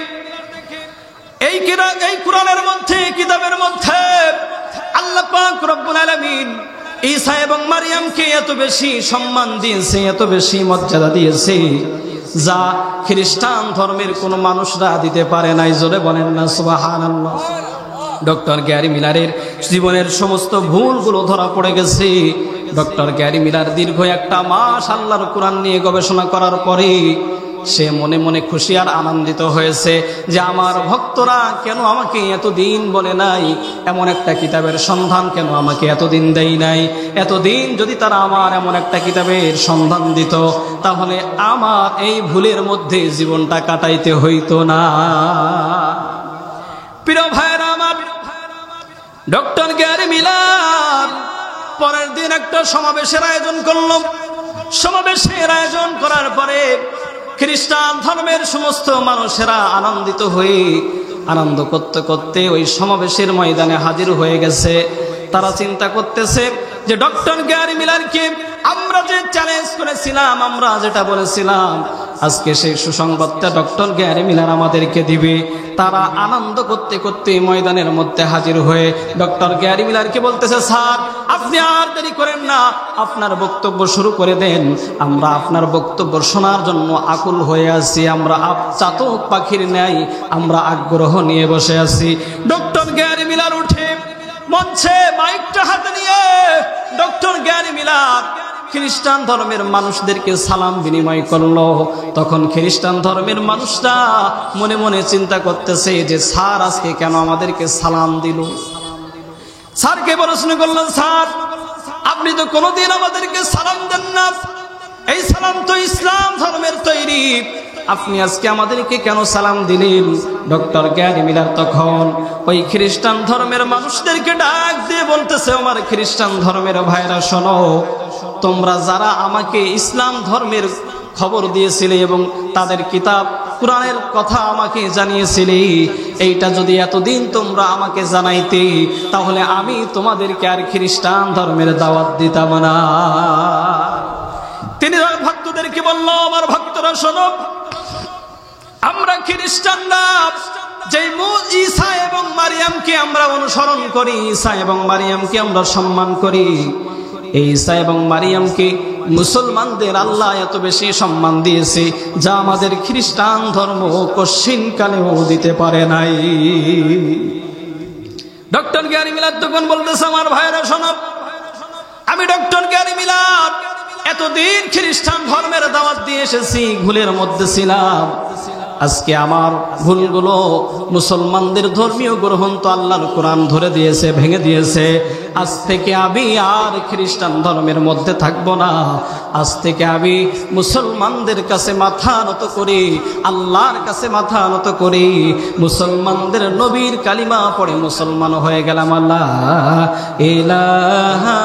S1: এই কুরআনের মধ্যে, কিতাবের মধ্যে আল্লাহ পাক রব্বুল আলামিন ঈসা এবং মারিয়ামকে এত বেশি সম্মান দিয়েছে, এত বেশি মর্যাদা দিয়েছে, যা খ্রিস্টান ধর্মের কোনো মানুষরা দিতে পারে নাই। জোরে বলেন না সুবহানাল্লাহ।
S2: ডক্টর গ্যারি মিলারের জীবনের সমস্ত ভুলগুলো ধরা পড়ে গেছে। ডক্টর গ্যারি মিলার দীর্ঘ একটা মাস আল্লাহর কোরআন নিয়ে গবেষণা করার পরে সে মনে মনে খুশি আর আনন্দিত হয়েছে যে আমার ভক্তরা কেন আমাকে এতদিন বলে নাই, এমন একটা কিতাবের সন্ধান কেন আমাকে এতদিন দেয় নাই। এতদিন যদি তারা আমার এমন একটা কিতাবের সন্ধান দিত, তাহলে আমার এই ভুলের মধ্যে জীবনটা কাটাইতে হইতো না।
S1: প্রিয় ভাইরা আমার, ডক্টর গ্যারি মিলার পরের দিন একটা সমাবেশের আয়োজন করল। সমাবেশের আয়োজন করার পরে খ্রিস্টান ধর্মের সমস্ত মানুষেরা আনন্দিত হয়ে আনন্দ করতে করতে ওই সমাবেশের ময়দানে হাজির হয়ে গেছে। তারা চিন্তা করতেছে যে ডক্টর গ্যারি মিলারকে আমরা যে চ্যালেঞ্জ করেছিলাম, আমরা যেটা বলেছিলাম, আজকে সেই সুসংবাদটা ডক্টর গ্যারি মিলার আমাদেরকে দিবে। তারা আনন্দ করতে করতে ময়দানের মধ্যে হাজির হয়ে ডক্টর গ্যারি মিলারকে বলতেছে, স্যার আপনি আর দেরি করেন না, আপনার বক্তব্য শুরু করে দেন। আমরা আপনার বক্তব্য শোনার জন্য আকুল হয়ে আছি, আমরা চাতক পাখির ন্যায় আমরা আগ্রহ নিয়ে বসে আছি। ডক্টর গ্যারি মিলার উঠে মঞ্চে মাইকটা হাতে নিয়ে ডক্টর গ্যারি মিলার খ্রিস্টান ধর্মের মানুষদেরকে সালাম বিনিময় করলো। তখন খ্রিস্টান ধর্মের মানুষরা মনে মনে চিন্তা করতেছে যে স্যার আজকে কেন আমাদেরকে সালাম দিল। স্যারকে প্রশ্ন করলেন, স্যার আপনি তো কোনোদিন আমাদেরকে সালাম দেন না, এই সালাম তো ইসলাম ধর্মের তৈরি, আপনি আজকে আমাদেরকে কেন সালাম দিলেন? ডক্টর গ্যারি মিলার তখন ওই খ্রিস্টান ধর্মের মানুষদেরকে ডাক দিয়ে বলতেছে, আমার খ্রিস্টান ধর্মের ভাইরা শোনো, তোমরা যারা আমাকে ইসলাম ধর্মের খবর দিয়েছিলে এবং তাদের কিতাব কুরআনের কথা আমাকে জানিয়েছিলে, এইটা যদি এতদিন তোমরা আমাকে জানাইতে, তাহলে আমি তোমাদেরকে আর খ্রিস্টান ধর্মের দাওয়াত দিতাম না। তিনি ভক্তদেরকে বলল, আমার ভক্তরা শোনো, আমরা খ্রিস্টানরা যে ঈসা এবং মারিয়ামকে আমরা অনুসরণ করি, ঈসা এবং মারিয়ামকে আমরা সম্মান করি, এই ঈসা এবং মারিয়ামকে মুসলমানদের আল্লাহ এত বেশি সম্মান দিয়েছে যা আমাদের খ্রিস্টান ধর্ম কশিনকালেও দিতে পারে নাই। ডক্টর গ্যারি মিলার তখন বলতেছে, আমার ভাইরা শোনো, আমি ডক্টর গ্যারি মিলার এতদিন খ্রিস্টান ধর্মের দাওয়াত দিয়ে এসেছি, ভুলের মধ্যে ছিলাম। আজকে আমার ভুলগুলো মুসলমানদের ধর্মীয় গ্রন্থ আল্লাহর কোরআন ধরে দিয়েছে, ভেঙে দিয়েছে। আজ থেকে আমি আর খ্রিস্টান ধর্মের মধ্যে থাকবো না। আজ থেকে আমি মুসলমানদের কাছে মাথা নত করি, আল্লাহর কাছে মাথা নত করি, মুসলমানদের নবীর কালিমা পড়ে মুসলমান হয়ে গেলাম। আল্লাহ ইলাহা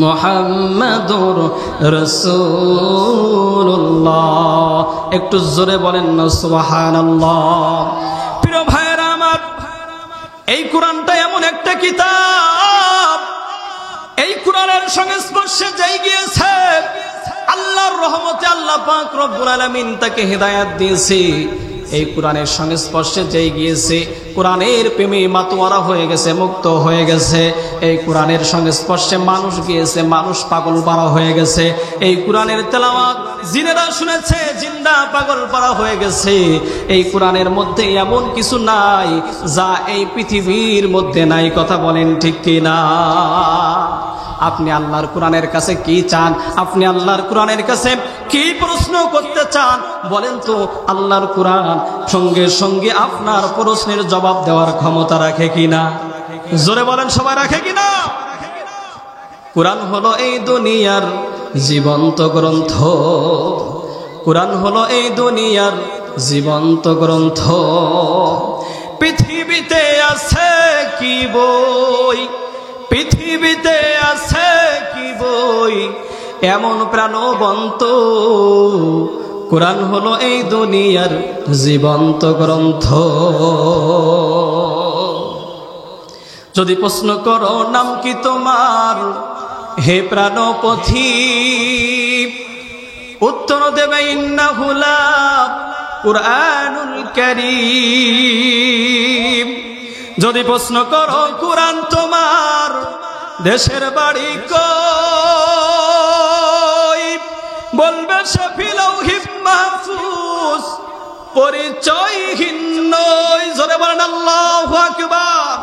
S1: মুহাম্মাদুর রাসূলুল্লাহ। একটু জোরে বলেন না সুবহানাল্লাহ। প্রিয় ভাইরা আমার, এই কোরআনটা এমন একটা কিতাব, এই কোরআনের সংস্পর্শে যাই গিয়েছে আল্লাহর রহমতে আল্লাহ পাক রব্বুল আলামিন তাকে হেদায়েত দিয়েছে। এই কোরআনের সংস্পর্শে যেই গিয়েছে, কোরআনের প্রেমে মাতোয়ারা হয়ে গেছে, মুক্ত হয়ে গেছে। এই কোরআনের সংস্পর্শে মানুষ গিয়েছে, মানুষ পাগল পারা হয়ে গেছে। এই কোরআনের তেলাওয়াত জিনেরা শুনেছে, জিন্দা পাগল পারা হয়ে গেছে। এই কোরআনের মধ্যে এমন কিছু নাই যা এই পৃথিবীর মধ্যে নাই। কথা বলেন ঠিক কিনা? আপনি আল্লাহর কোরআনের কাছে কি চান? আপনি আল্লাহর কোরআনের কাছে কি প্রশ্ন করতে চান বলেন তো? আল্লাহর কোরআন সঙ্গে সঙ্গে আপনার প্রশ্নের জবাব দেওয়ার ক্ষমতা রাখে কিনা? জোরে বলেন, সবাই রাখে কিনা? কোরআন হলো এই দুনিয়ার জীবন্ত গ্রন্থ, কোরআন হলো এই দুনিয়ার জীবন্ত গ্রন্থ। পৃথিবীতে আছে কি বই, পৃথিবীতে আছে কি বই,
S2: এমন প্রাণবন্ত কোরআন হলো এই দুনিয়ার জীবন্ত গ্রন্থ। যদি প্রশ্ন করো নাম কি তোমার হে প্রাণপথী, উত্তর দেবে ইন্নাহু লা কুরআনুল কারীম। যদি প্রশ্ন করো কুরআন তোমার দেশের বাড়ি কই, বলবে সে ফিল লাউহিল মাহফুজ, পরিচয়হীন নয়। জোরে বলেন আল্লাহু আকবার।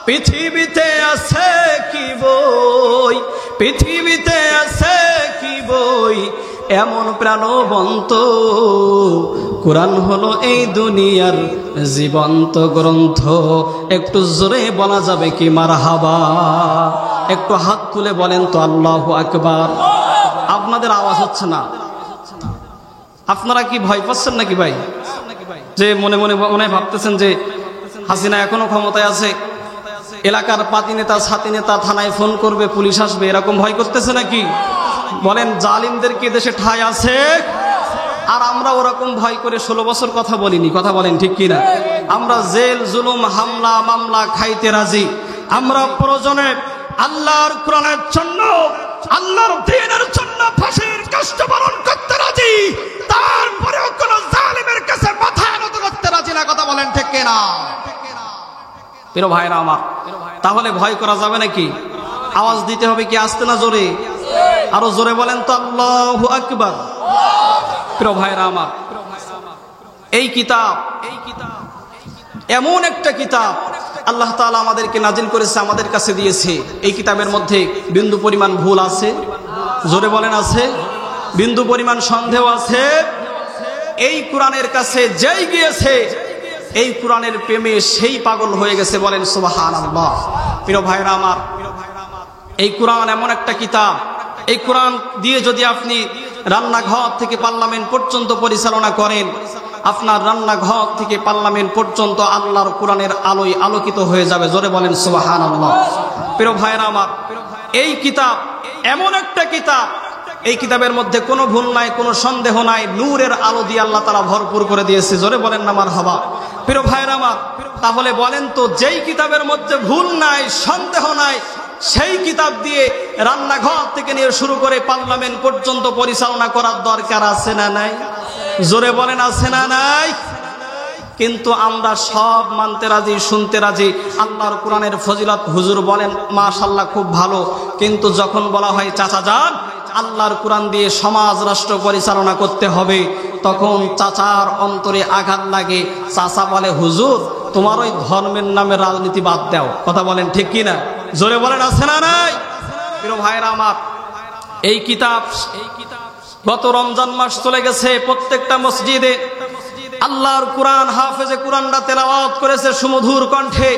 S2: পৃথিবীতে আছে কি বই, পৃথিবীতে আছে কি বই, এমন প্রাণবন্ত কোরআন হলো এই দুনিয়ার জীবন্ত গ্রন্থ। একটু জোরে বলা যাবে কি মারহাবা? একটু হাত তুলে বলেন তো আল্লাহু আকবার। আপনাদের আওয়াজ হচ্ছে না, আপনারা কি ভয় পাচ্ছেন নাকি ভাই? যে মনে মনে মনে ভাবতেছেন যে হাসিনা এখনো ক্ষমতায় আছে, এলাকার পাতি নেতা ছাতি নেতা থানায় ফোন করবে, পুলিশ আসবে, এরকম ভয় করতেছে নাকি? বলেন জালিমদের কি দেশে ঠাঁই আছে? আর আমরা ওরকম ভয় করে 16 বছর কথা বলিনি, কথা বলেন ঠিক কিনা? আমরা জেল জুলুম হামলা মামলা খাইতে রাজি। আমরা প্রয়োজনে আল্লাহর কোরআনের জন্য, আল্লাহর দ্বীনের জন্য ফাঁসির কষ্ট বরণ করতে রাজি। তারপরেও কোন জালিমের কাছে মাথা নত করতে রাজি না, কথা বলেন ঠিক কিনা? প্রিয় ভাইরা আমার, তাহলে ভয় করা যাবে নাকি? আওয়াজ দিতে হবে কি আস্তে না জোরে? আরো জোরে বলেন তো আল্লাহু আকবার। প্রিয় ভাইরা আমার, এই কিতাব এমন একটা কিতাব আল্লাহ তাআলা আমাদেরকে নাজিল করেছে, আমাদের কাছে দিয়েছে। এই কিতাবের মধ্যে বিন্দু পরিমাণ ভুল আছে? জোরে বলেন আছে? বিন্দু পরিমাণ সন্দেহ আছে? এই কোরআনের কাছে যেই গিয়েছে এই কোরআনের প্রেমে সেই পাগল হয়ে গেছে, বলেন সুবহানাল্লাহ। প্রিয় ভাইরা আমার, এই কোরআন এমন একটা কিতাব, এই কোরআন দিয়ে যদি আপনি রান্নাঘর থেকে পার্লামেন্ট পর্যন্ত পরিচালনা করেন, আপনার রান্নাঘর থেকে পার্লামেন্ট পর্যন্ত আল্লাহর কোরআনের আলোয় আলোকিত হয়ে যাবে। জোরে বলেন সুবহানাল্লাহ। প্রিয় ভাইরা আমার, এই কিতাব এমন একটা কিতাব, এই কিতাবের মধ্যে কোনো ভুল নাই, কোনো সন্দেহ নাই, নূরের আলো দিয়ে আল্লাহ তাআলা ভরপুর করে দিয়েছে। জোরে বলেন না মারহাবা। প্রিয় ভাইরা আমার, তাহলে বলেন তো যেই কিতাবের মধ্যে ভুল নাই সন্দেহ নাই, সেই কিতাব দিয়ে রান্নাঘর থেকে নিয়ে শুরু করে পার্লামেন্ট পর্যন্ত পরিচালনা করার দরকার আছে না নাই? জোরে বলেন আছে না নাই? কিন্তু আমরা সব মানতে রাজি, শুনতে রাজি। আল্লাহর কোরআনের ফজিলত হুজুর বলেন মাশাআল্লাহ খুব ভালো, কিন্তু যখন বলা হয় চাচা যান আল্লাহর কোরআন দিয়ে সমাজ রাষ্ট্র পরিচালনা করতে হবে, তখন চাচার অন্তরে আঘাত লাগে। চাচা বলে হুজুর তোমার ওই ধর্মের নামে রাজনীতি বাদ দাও। কথা বলেন ঠিক কিনা? জোরে বলেন আছে না নাই? প্রিয় ভাইরা আমার, এই কিতাব গত রমজান মাস চলে গেছে, প্রত্যেকটা মসজিদে আল্লাহর কোরআন হাফেজে কোরআনটা তেলাওয়াত করেছে সুমধুর কণ্ঠে।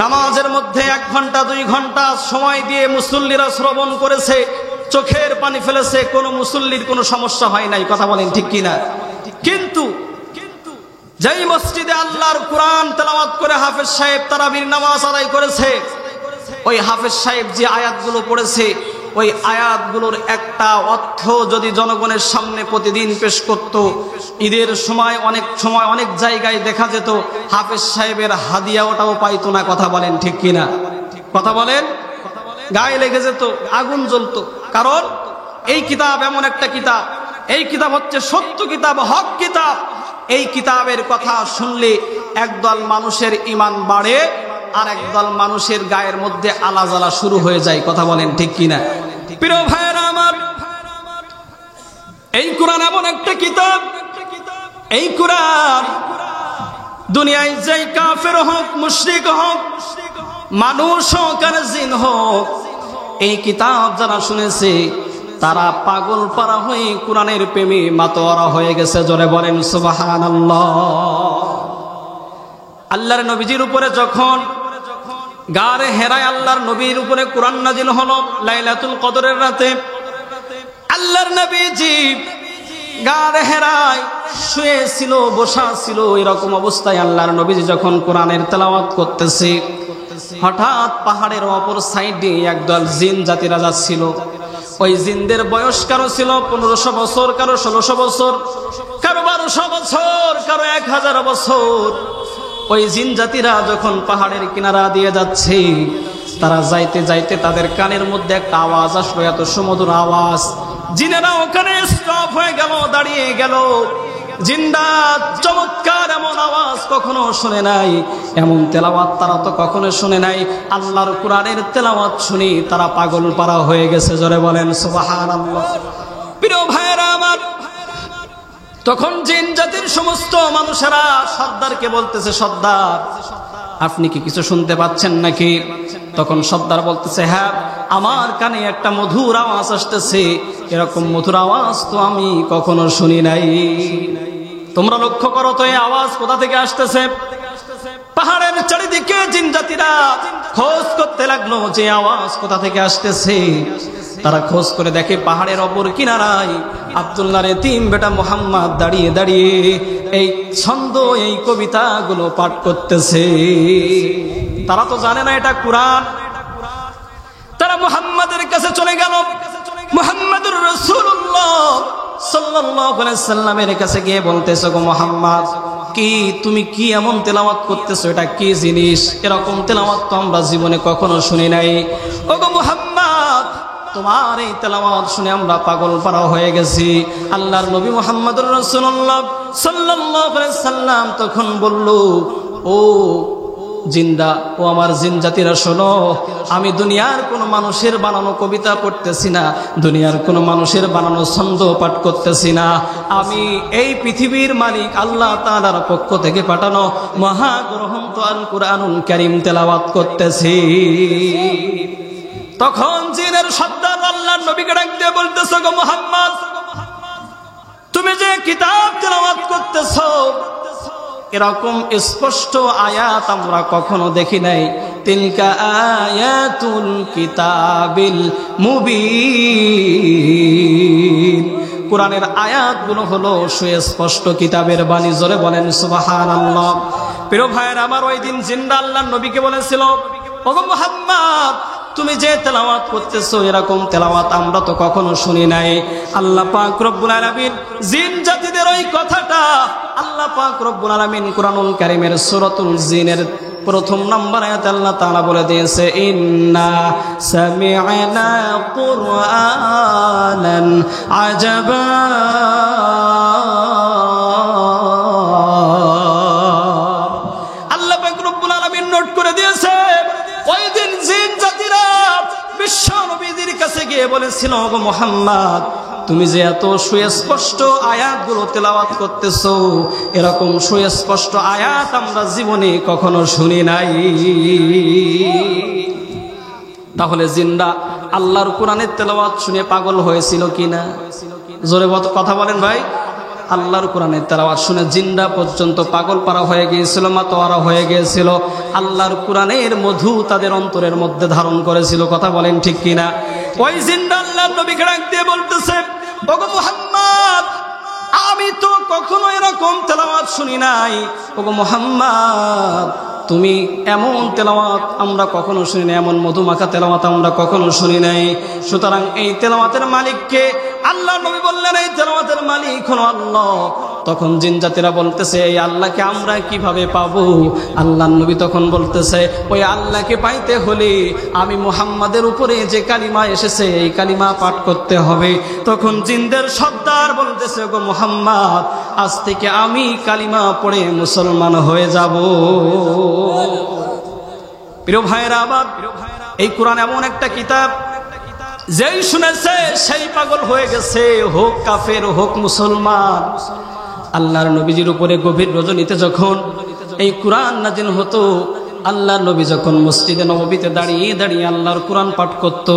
S2: নামাজের মধ্যে 1 ঘন্টা 2 ঘন্টা সময় দিয়ে মুসল্লিরা শ্রবণ করেছে, চোখের পানি ফেলেছে, কোনো মুসল্লির কোনো সমস্যা হয় নাই। কথা বলেন ঠিক কিনা? কিন্তু যেই মসজিদে আল্লাহর কোরআন তেলাওয়াত করে হাফেজ সাহেব তারাবির নামাজ আদায় করেছে, ওই হাফেজ সাহেব যে আয়াতগুলো পড়েছে, ওই আয়াতগুলোর একটা অর্থ যদি জনগণের সামনে প্রতিদিন পেশ করত, ঈদের সময় অনেক জায়গায় দেখা যেত হাফেজ সাহেবের হাদিয়া ওটাও পাইতো না। কথা বলেন ঠিক কিনা? কথা বলেন, গায়ে লেগে যেত, আগুন জ্বলতো। কারণ এই কিতাব এমন একটা কিতাব, এই কিতাব হচ্ছে সত্য কিতাব, হক কিতাব। এই কিতাবের কথা শুনলে একদল মানুষের ঈমান বাড়ে, আর একদল মানুষের গায়ের মধ্যে আলা জ্বালা শুরু হয়ে যায়। কথা বলেন ঠিক কিনা? প্রিয় ভাইরা আমার, এই কোরআন এমন একটা কিতাব, এই কোরআন দুনিয়ায় যেই কাফের হোক, মুশরিক হোক, মানুষ হোক আর জিন হোক, এই কিতাব যারা শুনেছে তারা পাগল পারা হয়ে কোরআনের প্রেমে মাতোয়ারা হয়ে গেছে। জোরে বলেন সুবহানাল্লাহ। আল্লাহর নবীজির উপরে যখন গারে হেরায় আল্লাহর নবীর উপরে কোরআন নাজিল হলো লাইলাতুল কদরের রাতে, আল্লাহর নবীজি গারে হেরায় শুয়ে ছিল, বসা ছিল, এরকম অবস্থায় আল্লাহর নবীজি যখন কোরআনের তেলাওয়াত করতেছে, হঠাৎ পাহাড়ের অপর সাইডে একদল জিন জাতিরা যাচ্ছিল।
S1: ওই জিনদের বয়স কারো ছিল 1500 বছর, কারো 1600 বছর, কারো 1200 বছর, কারো 1000 বছর। ওই জিন জাতিরা যখন পাহাড়ের কিনারা দিয়ে যাচ্ছে, তারা যাইতে যাইতে তাদের কানের মধ্যে একটা আওয়াজ আসলো, এত সুমধুর আওয়াজ। জিনেরা ওখানে স্টপ হয়ে গেল, দাঁড়িয়ে গেল। জিন্দা চমৎকার এমন আওয়াজ কখনো শুনে নাই, এমন তেলাওয়াত তারা তো কখনো শুনে নাই। আল্লাহর কোরআনের তেলাওয়াত শুনি তারা পাগল পারা হয়ে গেছে। জোরে বলেন সুবহানাল্লাহ। প্রিয় ভাইয়েরা আমার, তখন জিন জাতির সমস্ত মানুষেরা সর্দারকে বলতেছে, সর্দার আপনি কি কিছু শুনতে পাচ্ছেন নাকি? তখন সর্দার বলতেছে, হ্যাঁ আমার কানে একটা মধুর আওয়াজ আসতেছে, এরকম মধুর আওয়াজ তো আমি কখনো শুনি নাই। তোমরা লক্ষ্য করো তো এই আওয়াজ কোথা থেকে আসতেছে। পাহাড়ের চারিদিকে জিন জাতিরা খোঁজ করতে লাগলো যে আওয়াজ কোথা থেকে আসতেছে। তারা খোঁজ করে দেখে পাহাড়ের অপর কিনারায় আব্দুল্লাহর এতিম বেটা মুহাম্মদ দাঁড়িয়ে দাঁড়িয়ে এই ছন্দ, এই কবিতাগুলো পাঠ করতেছে। তারা তো জানে না এটা কোরআন। তারা মুহাম্মাদের কাছে চলে গেল। মুহাম্মাদুর রাসূলুল্লাহ সাল্লাল্লাহু আলাইহি সাল্লামের কাছে গিয়ে বলতেছে, গো মুহাম্মদ, কি তুমি কি এমন তেলাওয়াত করতেছো? এটা কি জিনিস? এরকম তেলাওয়াত তো আমরা জীবনে কখনো শুনি নাই। ও গো মুহাম্মদ, তোমার এই তেলাওয়াত শুনে আমরা পাগল পারা হয়ে গেছি। আল্লাহর নবী মুহাম্মাদুর রাসূলুল্লাহ সাল্লাল্লাহু আলাইহি সাল্লাম তখন বলল, ও জিন্দা, ও আমার জিন জাতিরা শোনো, আমি দুনিয়ার কোনো মানুষের বানানো কবিতা পড়তেছি না, দুনিয়ার কোনো মানুষের বানানো ছন্দ পাঠ করতেছি না। আমি এই পৃথিবীর মালিক আল্লাহ তাআলার পক্ষ থেকে পাঠানো মহাগ্রন্থ আল কুরআনুল কারীম তেলাওয়াত করতেছি। তখন জিনের সর্দার আল্লাহর নবীকে ডাক দিয়ে বলতেছে, গো মুহাম্মদ, তুমি যে কিতাব তেলাওয়াত করতেছো, এরকম স্পষ্ট আয়াত আমরা কখনো দেখি নাই। তিলকা আয়াতুল কিতাবিল মুবিন। কোরআনের আয়াতগুলো হলো সুস্পষ্ট কিতাবের বাণী। জোরে বলেন সুবহানাল্লাহ। প্রিয় ভাইয়ের আমার, ওই দিন জিন্দা আল্লাহর নবীকে বলেছিল, ওগো মুহাম্মদ, তুমি যে তেলাওয়াত করতেছো এরকম তেলাওয়াত আমরা তো কখনো শুনি নাই। আল্লাহ পাক রব্বুল আলামিন জিন জাতিদের ওই কথাটা আল্লাহ পাক রব্বুল আলামিন কুরআনুল কারীমের সূরাতুল জিনের প্রথম নম্বর আয়াতে আল্লাহ তাআলা বলে দিয়েছে, ইন্না সামি'না কুরআনান আজাবা। আল্লাহ পাক রব্বুল আলামিন নোট করে দিয়েছে, ওই দিন জিন জাতিরা বিশ্ব নবীদের কাছে গিয়ে বলেছিল, ওগো মুহাম্মদ, তুমি যে এত সুস্পষ্ট আয়াতগুলো তেলাওয়াত করতেছো, এরকম সুস্পষ্ট আয়াত আমরা জীবনে কখনো শুনি নাই। তাহলে জিনরা আল্লাহর কোরআনের তেলাওয়াত শুনে পাগল হয়েছিল কিনা? জোরে কথা বলেন ভাই। আল্লাহর কোরআনের তেলাওয়াত শুনে জিনরা পর্যন্ত পাগল পারা হয়ে গিয়েছিল, মাতোয়ারা হয়ে গিয়েছিল। আল্লাহর কোরআনের মধু তাদের অন্তরের মধ্যে ধারণ করেছিল। কথা বলেন ঠিক কিনা? ওই জিনরা আল্লাহর নবীকে ডাক দিয়ে বলতেছে, ওগো মুহাম্মদ, আমি তো কখনো এরকম তেলাওয়াত শুনি নাই। ওগো মুহাম্মদ, তুমি এমন তেলাওয়াত আমরা কখনো শুনি নাই, এমন মধুমাখা তেলাওয়াত আমরা কখনো শুনি নাই। সুতরাং এই তেলাওয়াতের মালিককে? আল্লাহ নবী বললেন, এই তেলাওয়াতের মালিক হলো আল্লাহ। তখন জিন জাতিরা বলতেছে, এই আল্লাহকে আমরা কিভাবে পাবো? আল্লাহ নবী তখন বলতেছে, ওই আল্লাহকে পাইতে হলে আমি মুহাম্মাদের উপরে যে কালিমা এসেছে এই কালিমা পাঠ করতে হবে। তখন জিনদের সর্দার বলতেছে, গো মুহাম্মদ, আজ থেকে আমি কালিমা পড়ে মুসলমান হয়ে যাব। প্রিয় ভাইরা আবার, এই কোরআন এমন একটা কিতাব, যেই শুনেছে সেই পাগল হয়ে গেছে, হোক কাফের হোক মুসলমান। আল্লাহর নবীজির উপরে গভীর রজনীতে যখন এই কোরআন নাজিল হতো, আল্লাহর নবী যখন মসজিদে নববীতে দাঁড়িয়ে দাঁড়িয়ে আল্লাহর কোরআন পাঠ করত,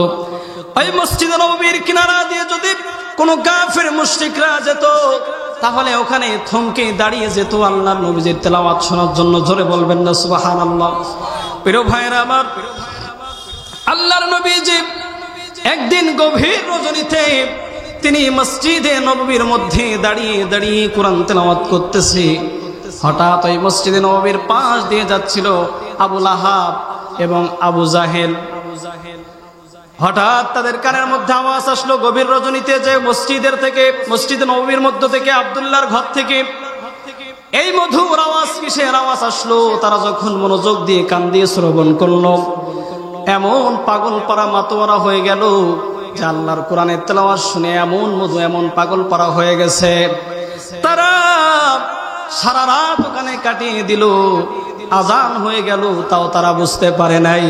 S1: ওই মসজিদে নববীর কিনারা দিয়ে যদি কোনো কাফের মুশরিকরা যেত, তাহলে ওখানে থমকে দাঁড়িয়ে যেত আল্লাহর নবীজির তেলাওয়াত শোনার জন্য। জোরে বলবেন না সুবহানাল্লাহ। প্রিয় ভাইরা আমার, আল্লাহর নবীজি একদিন গভীর রজনীতে তিনি মসজিদে নববীর মধ্যে দাঁড়িয়ে দাঁড়িয়ে কোরআন তেলাওয়াত করতেছে। হঠাৎ ওই মসজিদে নববীর পাশ দিয়ে যাচ্ছিল আবু লাহাব এবং আবু জাহেল। হঠাৎ তাদের কানের মধ্যে আওয়াজ আসলো গভীর রজনীতে, যে মসজিদ নববীর মধ্য থেকে, আব্দুল্লাহর ঘর থেকে এই মধুর আওয়াজ, কিসের আওয়াজ আসলো? তারা যখন মনোযোগ দিয়ে কান দিয়ে শ্রবণ করলো, এমন পাগল পারা মাতোয়ারা হয়ে গেল যে আল্লাহর কোরআনের তেলাওয়াত শুনে এমন মধু, এমন পাগল পারা হয়ে গেছে। তারা সারা রাত ওখানে কাটিয়ে দিল, আজান হয়ে গেল তাও তারা বুঝতে পারে নাই।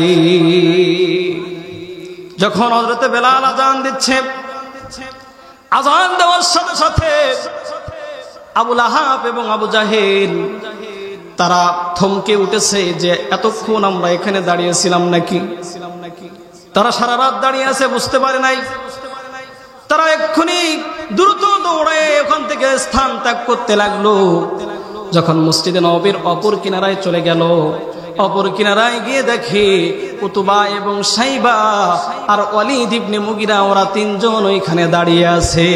S1: যখন হযরতে বেলাল আজান দিচ্ছে, আজান দেওয়ার সাথে সাথে আবু লাহাব এবং আবু জাহেল তারা থমকে উঠেছে যে এতক্ষণ আমরা এখানে দাঁড়িয়েছিলাম নাকি? তারা সারা রাত দাঁড়িয়ে আছে, বুঝতে পারে নাই। তারা এক্ষুনি দ্রুত দৌড়ে ওখান থেকে স্থান ত্যাগ করতে লাগলো। যখন মসজিদে নববীর অপর কিনারায় চলে গেল, অপর কিনারায় গিয়ে দেখে উতবা এবং সাইবা আর ওয়ালিদ ইবনে মুগিরা, ওরা তিনজন ওইখানে দাঁড়িয়ে আছে।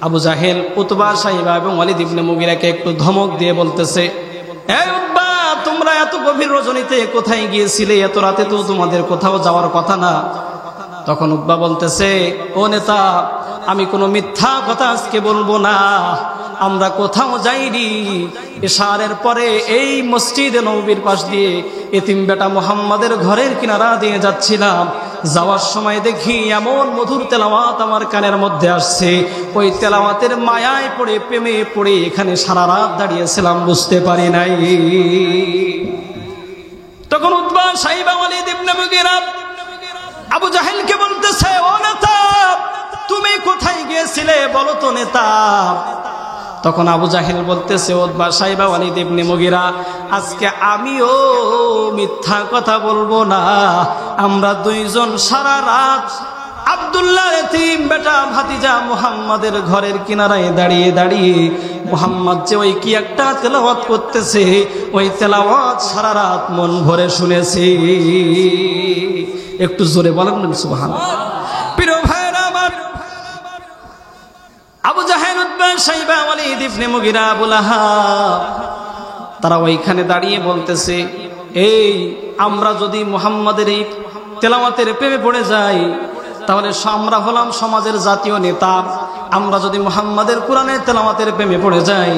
S1: আবু জাহেল উতবা, সাইবা এবং ওয়ালিদ ইবনে মুগিরাকে একটু ধমক দিয়ে বলতেছে, এই উতবা, তোমরা এত গভীর রজনীতে কোথায় গিয়েছিলে? এত রাতে তো তোমাদের কোথাও যাওয়ার কথা না। তখন উতবা বলতেছে, ও নেতা, আমি কোনো মিথ্যা কথা আজকে বলবো না, আমরা কোথাও যাইনি। ইশারের পরে এই মসজিদে নববীর পাশ দিয়ে এতিম বেটা মুহাম্মাদের ঘরের কিনারা দিয়ে যাচ্ছিলাম। যাওয়ার সময় দেখি এমন মধুর তেলাওয়াত আমার কানের মধ্যে আসছে, ওই তেলাওয়াতের মায়ায় পড়ে, প্রেমে পড়ে এখানে সারা রাত দাঁড়িয়েছিলাম, বুঝতে পারি নাই। তখন উতবা, সাইবা, ওয়ালিদ ইবনে মুগিরা আবু জাহেলকে বলতেছে, ও নেতা, তুমি কোথায় গিয়েছিলে বলো তো নেতা। তখন আবু জাহেল বলতেছে, উতবা, সাইবা, ওয়ালিদ ইবনে মুগিরা, আজকে আমিও মিথ্যা কথা বলবো না। আমরা দুইজন সারা রাত আব্দুল্লাহ এতিম বেটা ভাতিজা মুহাম্মাদের ঘরের কিনারায় দাঁড়িয়ে দাঁড়িয়ে মুহাম্মদ যে ওই কি একটা তেলাওয়াত করতেছে, ওই তেলাওয়াত সারা রাত মন ভরে শুনেছি। একটু জোরে বলেন না সুবহানাল্লাহ। প্রিয় ভাইরা আমার, আবু জাহেল, উতবা, সাইবা, ওয়ালিদ ইবনে মুগিরা, আবু লাহাব তারা ওইখানে দাঁড়িয়ে বলতেছে, এই আমরা যদি মুহাম্মাদের এই তেলাওয়াতের প্রেমে পড়ে যাই তাহলে আমরা হলাম সমাজের জাতীয় নেতা। আমরা যদি মুহাম্মাদের কোরআনের তেলাওয়াতের প্রেমে পড়ে যাই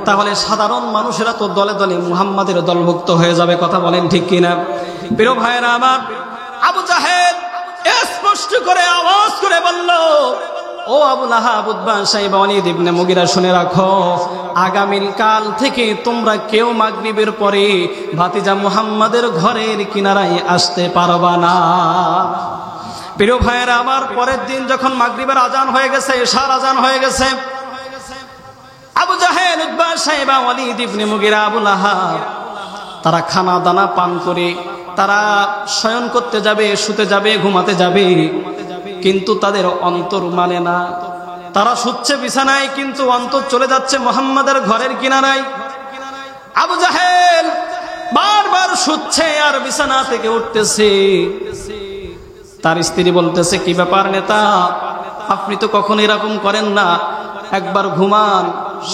S1: তাহলে সাধারণ মানুষেরা তো দলে দলে মুহাম্মাদের দলভুক্ত হয়ে যাবে। কথা বলেন ঠিক কিনা? প্রিয় ভাইরা আমার, আবু জাহেল স্পষ্ট করে আওয়াজ করে বলল, ও আবু লাহাব, উতবা, সাইবা, ওয়ালিদ ইবনে মুগিরা, শুনে রাখো, আগামী কাল থেকে তোমরা কেউ মাগরিবের পরে ভাতিজা মুহাম্মাদের ঘরের কিনারায় আসতে পারবা না। প্রিয় ভাইয়েরা আমার, পরের দিন যখন মাগরিবের আজান হয়ে গেছে, এশার আজান হয়ে গেছে, আবু জাহেল, উতবা, সাইবা, ওয়ালিদ ইবনে মুগিরা, আবু লাহাব তারা খানা দানা পান করে তারা শয়ন করতে যাবে, শুতে যাবে, ঘুমাতে যাবে, কিন্তু তাদের অন্তর মানে না। তারা শুচ্ছে বিছানায়, কিন্তু অন্তর চলে যাচ্ছে মুহাম্মাদের ঘরের কিনারায়। আবু জাহেল বারবার শুচ্ছে আর বিছানা থেকে উঠতেছে। তার স্ত্রী বলতেছে, কি ব্যাপার নেতা, আপনি তো কখনো এরকম করেন না, একবার ঘুমান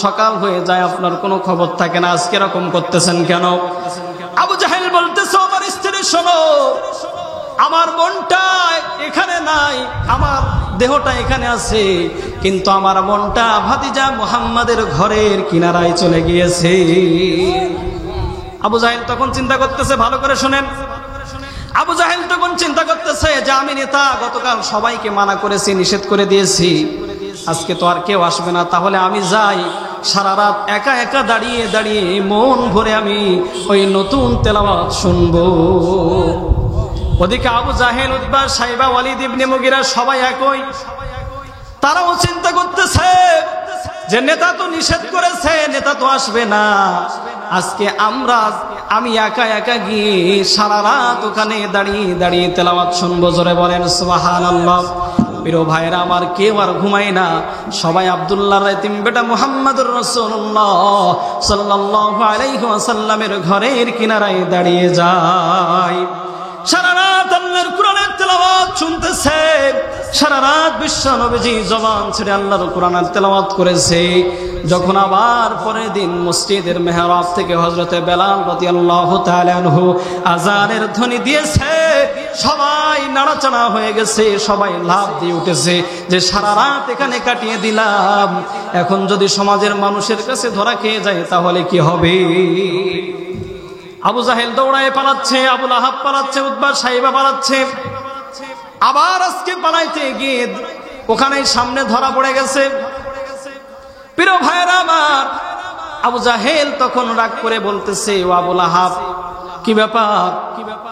S1: সকাল হয়ে যায়, আপনার কোনো খবর থাকে না, আজকে এরকম করতেছেন কেন? আবু জাহেল বলতেছে, আমার স্ত্রী শোনো, আমার মনটা এখানে নাই, আমার দেহটা এখানে আছে, কিন্তু আমার মনটা ভাতিজা মুহাম্মাদের ঘরের কিনারায় চলে গিয়েছে। আবু জাহেল তখন চিন্তা করতেছে, ভালো করে শুনেন, আবু জাহেল তখন চিন্তা করতেছে যে আমি নেতা, গতকাল সবাইকে মানা করেছি, নিষেধ করে দিয়েছি, আজকে তো আর কেউ আসবে না, তাহলে আমি যাই, সারা রাত একা একা দাঁড়িয়ে দাঁড়িয়ে মন ভরে আমি ওই নতুন তেলাওয়াত শুনবো। ওদিকে আবু জাহেল, উতবা, সাইবা, ওয়ালিদ ইবনে মুগিরা সবাই একই, তারাও চিন্তা করতেছে যে নেতা তো নিষেধ করেছে, নেতা তো আসবে না, আজকে আমি একা একা গিয়ে সারা রাত ওখানে দাঁড়িয়ে দাঁড়িয়ে তেলাওয়াত শুনবো। জোরে বলেন সুবহানাল্লাহ। প্রিয় ভাইরা আমার, কেউ আর ঘুমায় না, সবাই আব্দুল্লাহর এতিম বেটা মুহাম্মদুর রাসূলুল্লাহ সাল্লাল্লাহু আলাইহি ওয়াসাল্লামের ঘরের কিনারায় দাঁড়িয়ে যায়। সারা রাত আল্লাহর কোরআনের তেলাওয়াত শুনতেছে, সারা রাত বিশ্ব নবীজি জবান ছেড়ে আল্লাহর কোরআনের তেলাওয়াত করেছে। যখন আবার পরের দিন মসজিদের মেহরাব থেকে হযরতে বেলাল রাদিয়াল্লাহু তাআলা আনহু আযানের ধ্বনি দিয়েছে, সবাই নাড়াচাড়া হয়ে গেছে, সবাই লাফ দিয়ে উঠেছে যে সারা রাত এখানে কাটিয়ে দিলাম, এখন যদি সমাজের মানুষের কাছে ধরা খেয়ে যায় তাহলে কি হবে? আবু জাহেল দৌড়ায় পালাচ্ছে, আবু লাহাব পালাচ্ছে, উতবা সাইবা পালাচ্ছে, আবার আজকে পালাইতে গিয়ে ওখানে সামনে ধরা পড়ে গেছে। প্রিয় ভাইরা আমার, আবু জাহেল তখন রাগ করে বলতেছে, ও আবু লাহাব, কি ব্যাপার?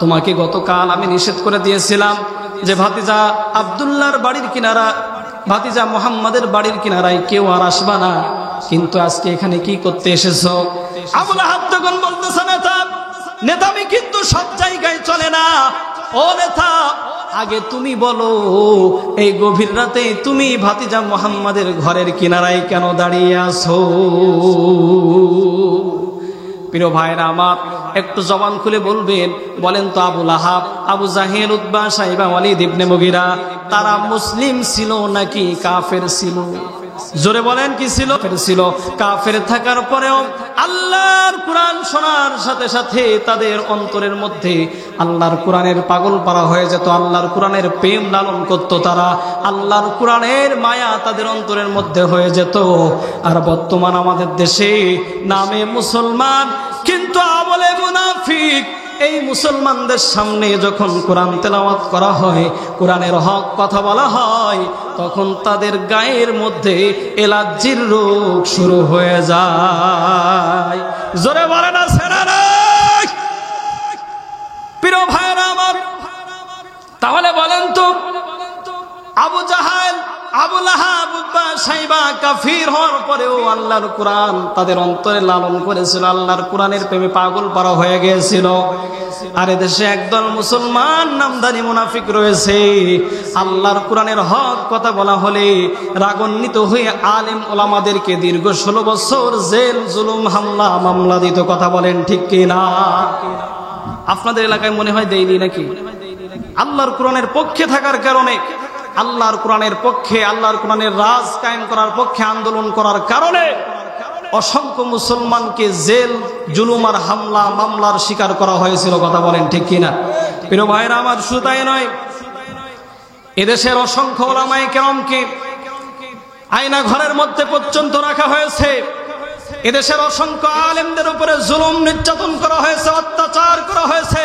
S1: তোমাকে গতকাল আমি নিষেধ করে দিয়েছিলাম যে ভাতিজা আব্দুল্লাহর বাড়ির কিনারা, ভাতিজা মুহাম্মাদের বাড়ির কিনারায় কেউ আর আসবা না, কিন্তু আজকে এখানে কি করতে এসেছো? আবু লাহাব তখন বলতেছে, নেতামি কিন্তু সব জায়গায় চলে না। ও নেতা, আগে তুমি বলো, এই গভীর রাতে তুমি ভাতিজা মুহাম্মাদের ঘরের কিনারায় কেন দাঁড়িয়ে আছো? প্রিয় ভাইরা আমার, একটু জবান খুলে বলবেন, বলেন তো আবু লাহাব, আবু জাহেল, উতবা সাইবা, ওয়ালিদ ইবনে মুগিরা, তারা মুসলিম ছিল নাকি কাফের ছিল? জোরে বলেন, কি ছিল? ছিল। কাফের থাকার পরেও আল্লাহর কোরআন শোনার সাথে সাথে তাদের অন্তরের মধ্যে আল্লাহর কোরআনের পাগল পারা হয়ে যেত, আল্লাহর কোরআনের প্রেম লালন করত তারা, আল্লাহর কোরআনের মায়া তাদের অন্তরের মধ্যে হয়ে যেত। আর বর্তমান আমাদের দেশে নামে মুসলমান কিন্তু আমলে মুনাফিক, এই মুসলমানদের সামনে যখন কোরআন তেলাওয়াত করা হয়, কোরআনের হক কথা বলা হয়, তখন তাদের গায়ের মধ্যে এলার্জির রোগ শুরু হয়ে যায়। জোরে বলে না সেনারা? প্রিয় ভাইরা আমার, তাহলে বলেন তো, আবু জাহেল, আবু লাহাব, উতবা সাইবা কাফির হওয়ার পরেও আল্লাহর কোরআন তাদের অন্তরে লালন করেছিল, আল্লাহর কোরআনের প্রেমে পাগল পারা হয়ে গিয়েছিল। আর এদেশে একদল মুসলমান নামধারী মুনাফিক রয়েছে, আল্লাহর কোরআনের হক কথা বলা হলে রাগান্বিত হয়ে আলেম ওলামাদেরকে দীর্ঘ 16 বছর জেল, জুলুম, হামলা, মামলা দিত। কথা বলেন ঠিক কিনা? আপনাদের এলাকায় মনে হয় দেয়নি নাকি? আল্লাহর কোরআনের পক্ষে থাকার কারণে, আল্লাহর কোরআনের পক্ষে, আল্লাহর কোরআনের রাজ কায়েম করার পক্ষে আন্দোলন করার কারণে অসংখ্য মুসলমানকে জেল, জুলুম আর হামলা, মামলার শিকার করা হয়েছিল। কথা বলেন ঠিক কিনা? প্রিয় ভাইরা আমার, শুধু তাই নয়, এদেশের অসংখ্য ওলামায়ে কেরামকে আয়না ঘরের মধ্যে পর্যন্ত রাখা হয়েছে, এদেশের অসংখ্য আলেমদের উপরে জুলুম, নির্যাতন করা হয়েছে, অত্যাচার করা হয়েছে।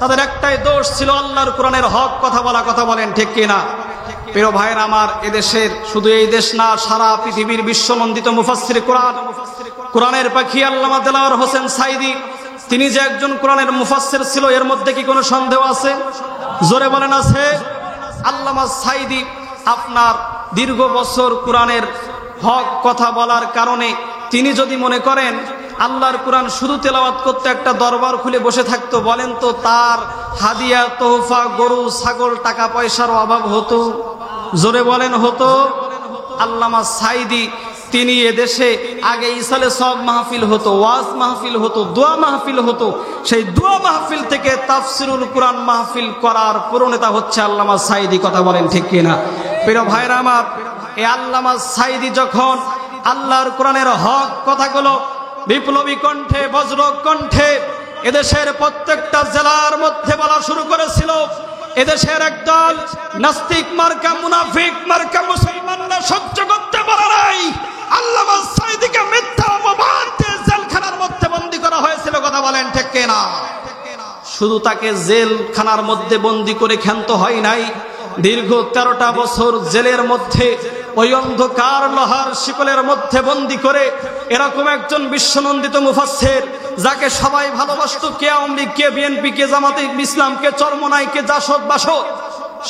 S1: তাদের একটাই দোষ ছিল আল্লাহর কোরআনের হক কথা বলা। কথা বলেন ঠিক কিনা? প্রিয় ভাইরা আমার, এদেশের শুধু এই দেশ না, সারা পৃথিবীর বিশ্বনন্দিত মুফাসসির কোরআন, কোরআনের পাখি আল্লামা দেলাওয়ার হোসেন সাইদি, তিনি যে একজন কোরআনের মুফাসসির ছিল, এর মধ্যে কি কোনো সন্দেহ আছে? জোরে বলেন আছে? আল্লামা সাইদি আপনার দীর্ঘ বছর কোরআনের হক কথা বলার কারণে তিনি যদি মনে করেন আল্লাহর কোরআন শুধু তেলাওয়াত করতে একটা দরবার খুলে বসে থাকতো, বলেন তো তার হাদিয়া, তোহফা, গরু, ছাগল, টাকা পয়সার অভাব হতো? জোরে বলেন হতো? আল্লামা সাইদি তিনি এদেশে আগে ইসালে সব মাহফিল হতো, ওয়াজ মাহফিল হতো, দোয়া মাহফিল হতো, সেই দোয়া মাহফিল থেকে তাফসিরুল কোরআন মাহফিল করার প্রণেতা হচ্ছে আল্লামা সাইদি। কথা বলেন ঠিক কিনা? প্রিয় ভাইরা আমার, এই আল্লামা সাইদি যখন আল্লাহর কোরআনের হক কথাগুলো বিপ্লবী কণ্ঠে, বজ্র কণ্ঠে এদেশের প্রত্যেকটা জেলার মধ্যে বলা শুরু করেছিল, এদেশের একদল নাস্তিক মার্কা, মুনাফিক মার্কা মুসলমানরা সহ্য করতে পারে নাই। আল্লামা সাইদিকে মিথ্যা অপবাদ দিয়ে জেলখানার মধ্যে বন্দী করা হয়েছিল। কথা বলেন ঠিক কিনা? শুধু তাকে জেলখানার মধ্যে বন্দী করে ক্ষান্ত হয় নাই, দীর্ঘ 13টা বছর জেলের মধ্যে ওই অন্ধকার লোহার শিকলের মধ্যে বন্দী করে এরকম একজন বিশ্বনন্দিত মুফাসসির, যাকে সবাই ভালোবাসত, কে আওয়ামী লীগ, কে বিএনপি, কে জামাতে ইসলাম, কে চরমনাই, কে জাসদ বাসদ,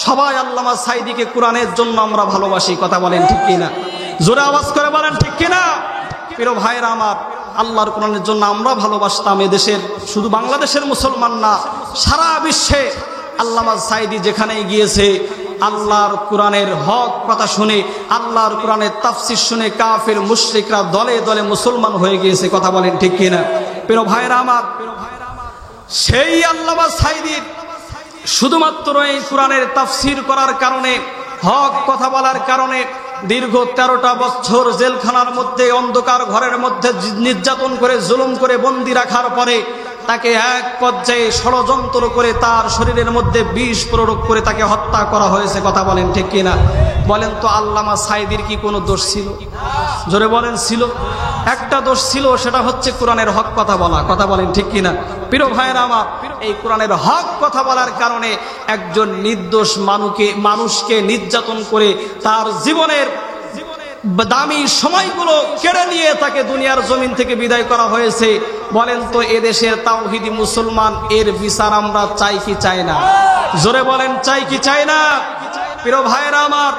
S1: সবাই আল্লামা সাইদিকে কোরআনের জন্য আমরা ভালোবাসি। কথা বলেন ঠিক কিনা? জোরে আওয়াজ করে বলেন ঠিক কিনা? প্রিয় ভাইরা আমার, আল্লাহর কোরআনের জন্য আমরা ভালোবাসতাম। এদেশের শুধু বাংলাদেশের মুসলমান না, সারা বিশ্বে আল্লামা সাইদি যেখানেই গিয়েছে, আল্লাহর কোরআনের হক কথা শুনে, আল্লাহর কোরআনের তাফসীর শুনে কাফের মুশরিকরা দলে দলে মুসলমান হয়ে গিয়েছে। কথা বলেন ঠিক কিনা? প্রিয় ভাইরা আমার, সেই আল্লামা সাইদির শুধুমাত্র এই কোরআনের তাফসীর করার কারণে, হক কথা বলার কারণে দীর্ঘ 13টা বছর জেলখানার মধ্যে, অন্ধকার ঘরের মধ্যে নির্যাতন করে, জুলুম করে বন্দী রাখার পরে তাকে এক পর্যায়ে ষড়যন্ত্র করে তার শরীরের মধ্যে বিষ প্রয়োগ করে তাকে হত্যা করা হয়েছে। কথা বলেন ঠিক কিনা? বলেন তো আল্লামা সাঈদীর কি কোনো দোষ ছিল? জোরে বলেন ছিল। একটা দোষ ছিল, সেটা হচ্ছে কোরআনের হক কথা বলা। কথা বলেন ঠিক কিনা? প্রিয় ভাইয়েরা আমার, এই কোরআনের হক কথা বলার কারণে একজন নির্দোষ মানুষকে নির্যাতন করে তার জীবনের দামি সময়গুলো কেড়ে নিয়ে তাকে দুনিয়ার জমিন থেকে বিদায় করা হয়েছে। বলেন তো এদেশের তাওহীদি মুসলমান এর বিচার আমরা চাই কি চাই না? জোরে বলেন, চাই কি চাই না? প্রিয় ভাইয়েরা আমার,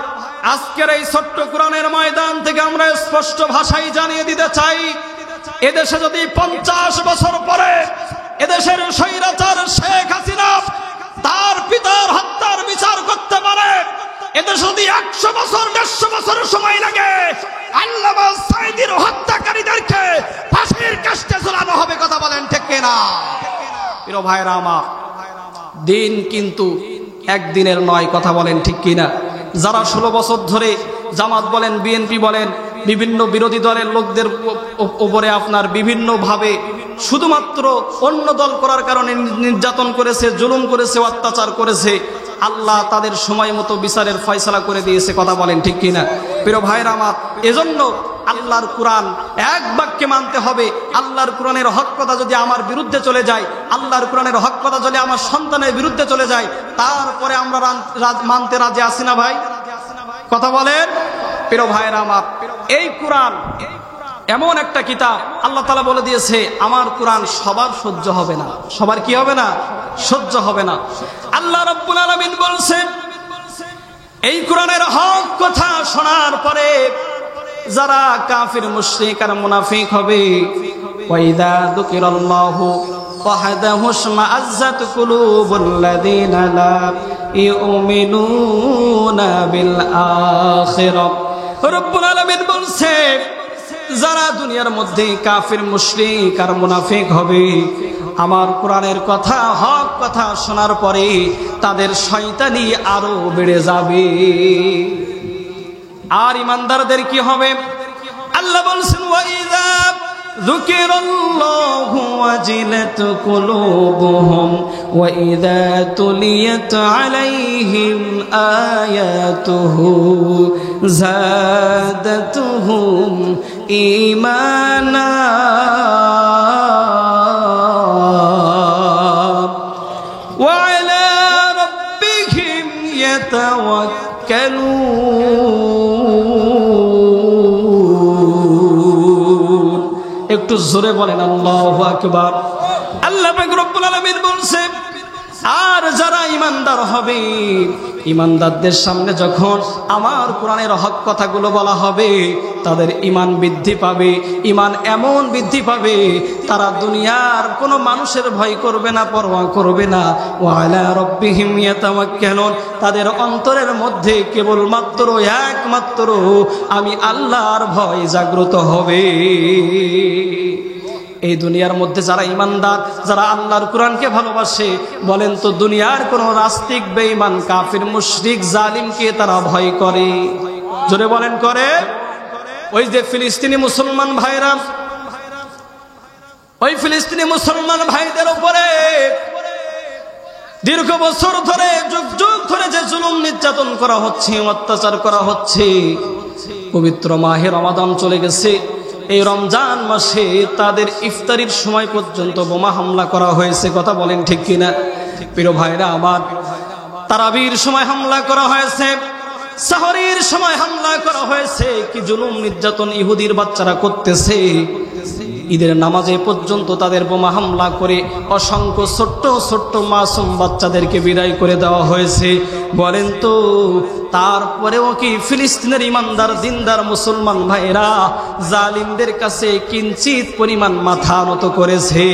S1: আজকের এই ছোট্ট কোরআনের ময়দান থেকে আমরা স্পষ্ট ভাষায় জানিয়ে দিতে চাই, এদেশে যদি 50 বছর পরে এদেশের স্বৈরাচার শেখ হাসিনা তার পিতার হত্যার বিচার করতে পারে, এদেশে যদি 100 বছর 150 বছর সময় লাগে, আল্লামা সাঈদীর হত্যাকারীদেরকে ফাঁসির কাস্টে ঝুলানো হবে। কথা বলেন ঠিক কিনা? প্রিয় ভাইরা আমার, দিন কিন্তু একদিনের নয়। কথা বলেন ঠিক কিনা? যারা 16 বছর ধরে জামাত বলেন, বিএনপি বলেন, বিভিন্ন বিরোধী দলের লোকদের উপরে আপনার বিভিন্নভাবে শুধুমাত্র অন্য দল করার কারণে নির্যাতন করেছে, জুলুম করেছে, অত্যাচার করেছে, আল্লাহ তাদের সময় মতো বিচারের ফয়সালা করে দিয়েছে। কথা বলেন ঠিক কিনা? প্রিয় ভাইরা আমার, এজন্য আল্লাহর কোরআন এক বাক্যে মানতে হবে। আল্লাহর কোরআনের হক কথা যদি আমার বিরুদ্ধে চলে যায়, আল্লাহর কোরআনের হক কথা যদি আমার সন্তানের বিরুদ্ধে চলে যায়, তারপরে আমরা মানতে রাজি আছি না ভাই? কথা বলেন। প্রিয় ভাইরা আমার, এই কোরআন এমন একটা কিতাব, আল্লাহ তাআলা বলে দিয়েছে আমার কোরআন সবার সহ্য হবে না। সবার কি হবে না? সহ্য হবে না। আল্লাহ রাব্বুল আলামিন বলছেন, এই কোরআনের হক কথা শোনার পরে যারা কাফির, মুশরিক আর মুনাফিক হবে, ওয়াইদা যুকিরাল্লাহু ওয়াহদাহু ইশমাআজ্জাত কুলুবুল্লাযীনা লা ইউমিনুনা বিল আখিরাহ। রব্বুল আলামিন বলছে, যারা দুনিয়ার মধ্যে কাফির, মুশরিক আর মুনাফিক হবে, আমার কোরআনের কথা, হক কথা শোনার পরে তাদের শয়তানি আরো বেড়ে যাবে। আর ইমানদারদের কি হবে? আল্লাহ বলছেন, ওয়াইযা যুকিরাল্লাহু ওয়াজিলাত কুলুবুহুম ওয়াইযা তুলিয়াত আলাইহিম আয়াতুহু যাদাতুহুম ঈমানা ওয়া আলা রাব্বিহিম ইয়াতাওয়াক্কালুন। একটু জোরে বলেন আল্লাহু আকবার। আল্লাহ পাক রব্বুল আলামিন বলছেন, আর যারা ইমানদার হবে, ইমানদারদের সামনে যখন আমার কোরআনের হক কথাগুলো বলা হবে, তাদের ঈমান বৃদ্ধি পাবে। ঈমান এমন বৃদ্ধি পাবে, তারা দুনিয়ার কোনো মানুষের ভয় করবে না, পরোয়া করবে না। ওয়া আলা রাব্বিহিম ইয়াতাওয়াক্কালুন, তাদের অন্তরের মধ্যে কেবলমাত্র একমাত্র আমি আল্লাহর ভয় জাগ্রত হবে। এই দুনিয়ার মধ্যে যারা ইমানদার, যারা আল্লাহর কোরআনকে ভালোবাসে, বলেন তো দুনিয়ার কোন নাস্তিক, বেঈমান, কাফির, মুশরিক, জালিমকে তারা ভয় করে? জোরে বলেন, করে? ওই যে ফিলিস্তিনি মুসলমান ভাইরা, ওই ফিলিস্তিনি মুসলমান ভাইদের উপরে দীর্ঘ বছর ধরে, যুগ যুগ ধরে যে জুলুম নির্যাতন করা হচ্ছে, অত্যাচার করা হচ্ছে, পবিত্র মাহে রমাদান চলে গেছে, এই রমজান মাসে তাদের ইফতারির সময় পর্যন্ত বোমা হামলা করা হয়েছে। কথা বলেন ঠিক কিনা? প্রিয় ভাইরা আমার, তারাবির সময় হামলা করা হয়েছে, সাহরির সময় হামলা করা হয়েছে। কি জুলুম নির্যাতন ইহুদির বাচ্চারা করতেছে! ঈদের নামাজে পর্যন্ত তাদের বোমা হামলা করে অসংখ্য ছোট্ট ছোট্ট মাসুম বাচ্চাদেরকে বিদায় করে দেওয়া হয়েছে। বলেন তো তারপরেও কি ফিলিস্তিনের ইমানদার, দিনদার মুসলমান ভাইরা জালিমদের কাছে কিঞ্চিত পরিমাণ মাথা নত করেছে?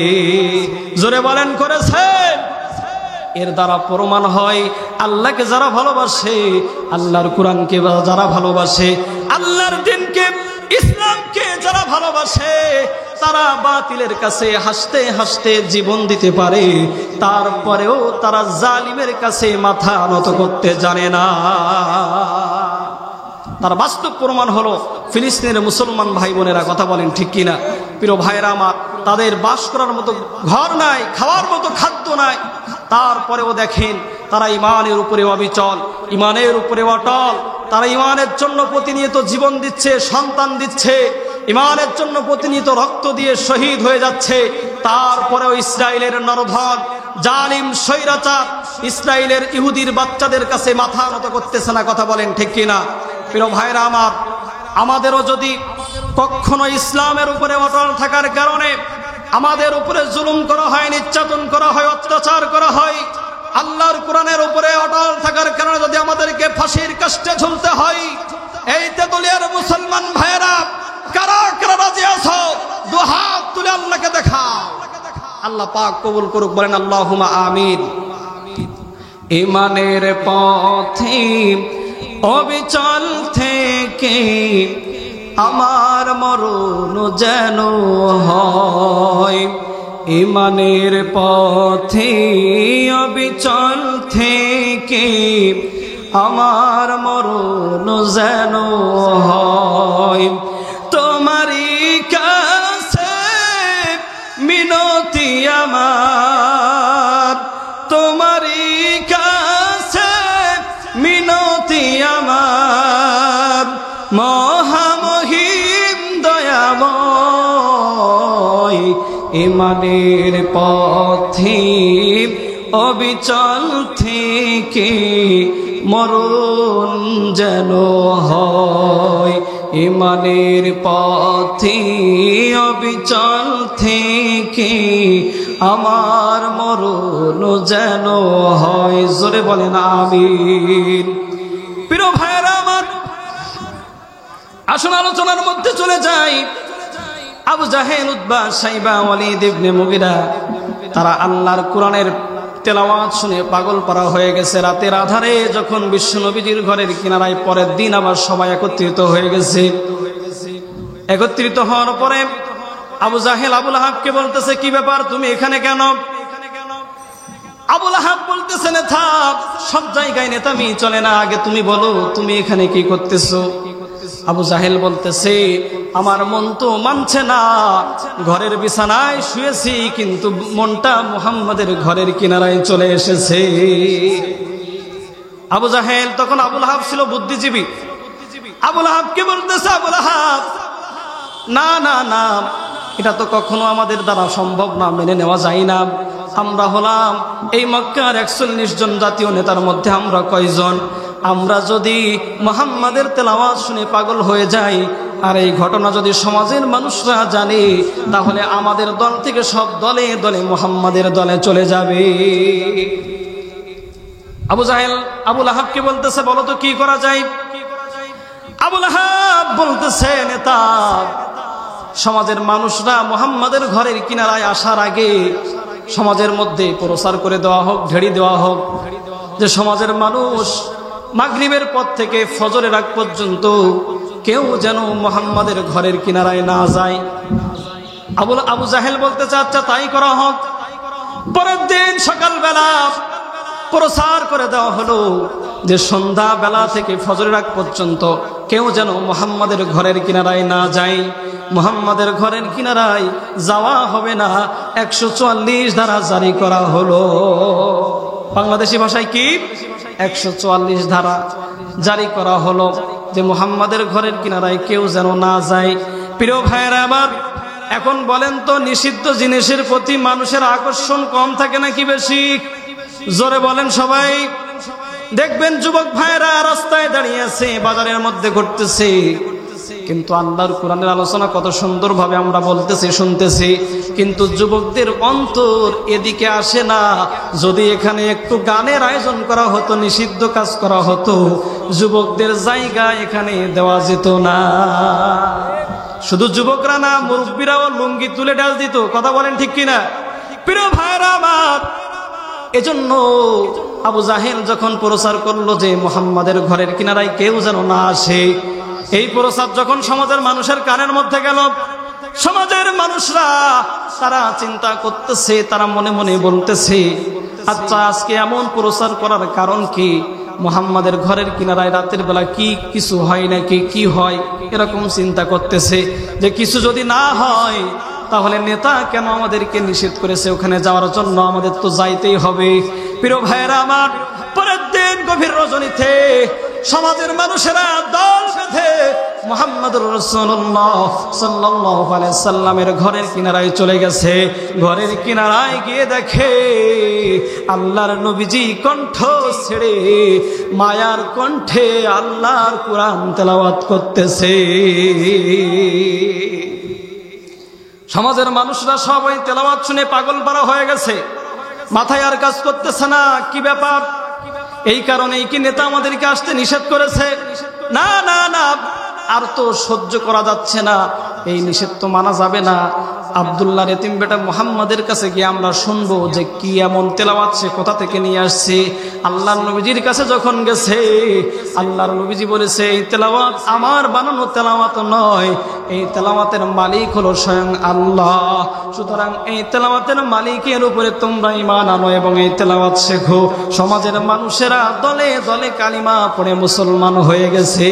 S1: জোরে বলেন, করেছে? এর দ্বারা প্রমাণ হয়, আল্লাহকে যারা ভালোবাসে, আল্লাহর কোরআনকে যারা ভালোবাসে, আল্লাহর দ্বীনকে, ইসলামকে যারা ভালোবাসে, তারা বাতিলের কাছে হাসতে হাসতে জীবন দিতে পারে, তারপরেও তারা জালিমের কাছে মাথা নত করতে জানে না। তার বাস্তব প্রমাণ হলো ফিলিস্তিনের মুসলমান ভাই বোনেরা। কথা বলেন ঠিক কিনা? প্রিয় ভাইরা আমার, তাদের বাস করার মতো ঘর নাই, খাওয়ার মতো খাদ্য নাই, তারপরেও দেখেন তারা ইমানের উপরে অবিচল, ইমানের উপরে অটল। তারা ইমানের জন্য প্রতিনিয়ত জীবন দিচ্ছে, সন্তান দিচ্ছে, ইমানের জন্য প্রতিনিয়ত রক্ত দিয়ে শহীদ হয়ে যাচ্ছে। তারপরেও ইসরায়েলের নরধন জালিম স্বৈরাচার ইসরায়েলের ইহুদির বাচ্চাদের কাছে মাথা নত করতেছে না। কথা বলেন ঠিক কিনা? প্রিয় ভাইরা আমার, আমাদেরও যদি কখনো ইসলামের উপরে অটল থাকার কারণে আমাদের উপরে জুলুম করা হয়, নির্যাতন করা হয়, অত্যাচার করা হয়, আল্লাহর কোরআনের উপরে অটল থাকার কারণে যদি আমাদেরকে ফাঁসির কাস্টে ঝুলতে হয়, এই তেতুলিয়ার মুসলমান ভাইয়েরা কারা কারা রাজি আছো? দুহাত তুলে আল্লাহকে দেখাও। আল্লাহ পাক কবুল করুক, বলেন আল্লাহুম্মা আমিন।
S2: ইমানের পথে অবিচল থেকে আমার মরণ যেন হয়, ইমানের পথে অবিচল থেকে আমার মরণ যেন হয়। তোমারই কাছে মিনতি আমার, তোমারই কাছে মিনতি আমার, মহামহিম দয়াময়। ইমানের পথে অবিচল থেকে মরণ যেন হয়, ইমানের পথে অবিচল থেকে আমার মরণ যেন হয়। জোরে বলেন আমিন।
S1: প্রিয় ভাইয়েরা আমার, আসুন আলোচনার মধ্যে চলে যাই। আবু জাহেল, উতবা, সাইবা, ওয়ালিদ ইবনে মুগিরা, তারা আল্লাহর কোরআনের তেলাওয়াত শুনে পাগল পারা হয়ে গেছে। রাতের আধারে যখন বিশ্ব নবীজির ঘরের কিনারায় পরের দিন আবার সবাই একত্রিত হয়ে গেছে। একত্রিত হওয়ার পরে আবু জাহেল আবু লাহাবকে বলতেছে, কি ব্যাপার, তুমি এখানে কেন? আবু লাহাব বলতেছে, নেতা, সব জায়গায় নেতামি চলে না, আগে তুমি বলো তুমি এখানে কি করতেছো? আবু জাহেল বলতেছে, আমার মন তো মানছে না, ঘরের বিছানায় শুয়েছি কিন্তু মনটা মুহাম্মাদের ঘরের কিনারায় চলে এসেছে। আবু জাহেল তখন, আবু লাহাব ছিল বুদ্ধিজীবী, আবু লাহাবকে বলতেছে, আবু লাহাব, না না না, এটা তো কখনো আমাদের দ্বারা সম্ভব না, মেনে নেওয়া যায় না। আমরা হলাম এই মক্কার 41 জন জাতীয় নেতার মধ্যে আমরা কয়জন? আমরা যদি মুহাম্মাদের তেলাওয়াত শুনে পাগল হয়ে যাই আর এই ঘটনা যদি সমাজের মানুষরা জানে, তাহলে আমাদের দল থেকে সব দলে দলে মুহাম্মাদের দলে চলে যাবে। আবু জাহেল আবু লাহাবকে বলতেছে, বলো তো কি করা যায়? আবু লাহাব বলতেছে, নেতা, সমাজের মানুষরা মুহাম্মাদের ঘরের কিনারায় আসার আগে সমাজের মধ্যে প্রচার করে দেওয়া হোক, ঢেড়ি দেওয়া হোক, যে সমাজের মানুষ মাগরিবের পর থেকে ফজরের আগ পর্যন্ত কেউ যেন মুহাম্মাদের ঘরের কিনারায় না যায়। আবু জাহেল বলতেছে, আচ্ছা তাই করা হোক। পরের দিন সকালবেলা প্রচার করে দেওয়া হলো যে সন্ধ্যা বেলা থেকে ফজরের আগ পর্যন্ত কেউ যেন মুহাম্মাদের ঘরের কিনারায় না যায়, মুহাম্মাদের ঘরের কিনারায় যাওয়া হবে না। 144 ধারা জারি করা হলো। বাংলাদেশি ভাষায় কি 144 ধারা জারি করা হলো যে মুহাম্মাদের ঘরের কিনারায় কেউ যেন না যায়। প্রিয় ভাইয়েরা আমার, এখন বলেন তো, নিষিদ্ধ জিনিসের প্রতি মানুষের আকর্ষণ কম থাকে নাকি বেশি? জোরে বলেন সবাই। দেখবেন যুবক ভাইয়েরা রাস্তায় দাঁড়িয়ে আছে, বাজারের মধ্যে ঘুরতেছে, কিন্তু আল্লাহর কোরআনের আলোচনা কত সুন্দরভাবে আমরা বলতেছি, শুনতেছি, কিন্তু যুবকদের অন্তর এদিকে আসে না। যদি এখানে একটু গানের আয়োজন করা হতো, নিষিদ্ধ কাজ করা হতো, যুবকদের জায়গা এখানে দেওয়া যেত না। শুধু যুবকরা না, মুরব্বীরাও লুঙ্গি তুলে ডাল দিত। কথা বলেন ঠিক কিনা? প্রিয় ভাইরা আমার, এজন্য আবু জাহেল যখন প্রচার করলো যে মুহাম্মাদের ঘরের কিনারায় কেউ যেন না আসে, এই প্রচার যখন সমাজের মানুষের কানের মধ্যে গেল, সমাজের মানুষরা তারা চিন্তা করতেছে, তারা মনে মনে বলতেছে, আচ্ছা আজকে এমন প্রচার করার কারণ কি?
S2: মুহাম্মাদের ঘরের কিনারায় রাতের বেলা কি কিছু হয় নাকি, কি হয়, এরকম চিন্তা করতেছে যে কিছু যদি না হয় তাহলে নেতা কেন আমাদেরকে নিষেধ করেছে ওখানে যাওয়ার জন্য, আমাদের তো যাইতেই হবে। প্রিয় ভাইয়েরা আমার, পরের দিন গভীর রজনীতে সমাজের মানুষেরা দল বেঁধে মুহাম্মদুর রাসূলুল্লাহ সাল্লাল্লাহু আলাইহি সাল্লামের ঘরের কিনারায় চলে গেছে। ঘরের কিনারায় গিয়ে দেখে আল্লাহর নবীজি কণ্ঠ ছেড়ে মায়ার কণ্ঠে আল্লাহর কোরআন তেলাওয়াত করতেছে। সমাজের মানুষরা সবাই তেলাওয়াত শুনে পাগল পারা হয়ে গেছে, মাথায় আর কাজ করতেছে না, কি ব্যাপার, এই কারণেই কি নেতা আমাদেরকে আসতে নিষেধ করেছে? না না না, আর তো সহ্য করা যাচ্ছে না, এই নিষেধ তো মানা যাবে না। আব্দুল্লাহর এতিম বেটা মুহাম্মাদের কাছে গিয়ে আমরা শুনবো যে কি এমন তেলাওয়াত সে কোথা থেকে নিয়ে আসছে। আল্লাহর নবীজির কাছে যখন গেছে, আল্লাহর নবীজি বলেছে এই তেলাওয়াত আমার বানানো তেলাওয়াত নয়, এই তেলাওয়াতের মালিক হলো স্বয়ং আল্লাহ। সুতরাং এই তেলাওয়াতের মালিকের উপরে তোমরা ঈমান আনো এবং এই তেলাওয়াত শেখো। সমাজের মানুষেরা দলে দলে কালিমা পড়ে মুসলমান হয়ে গেছে।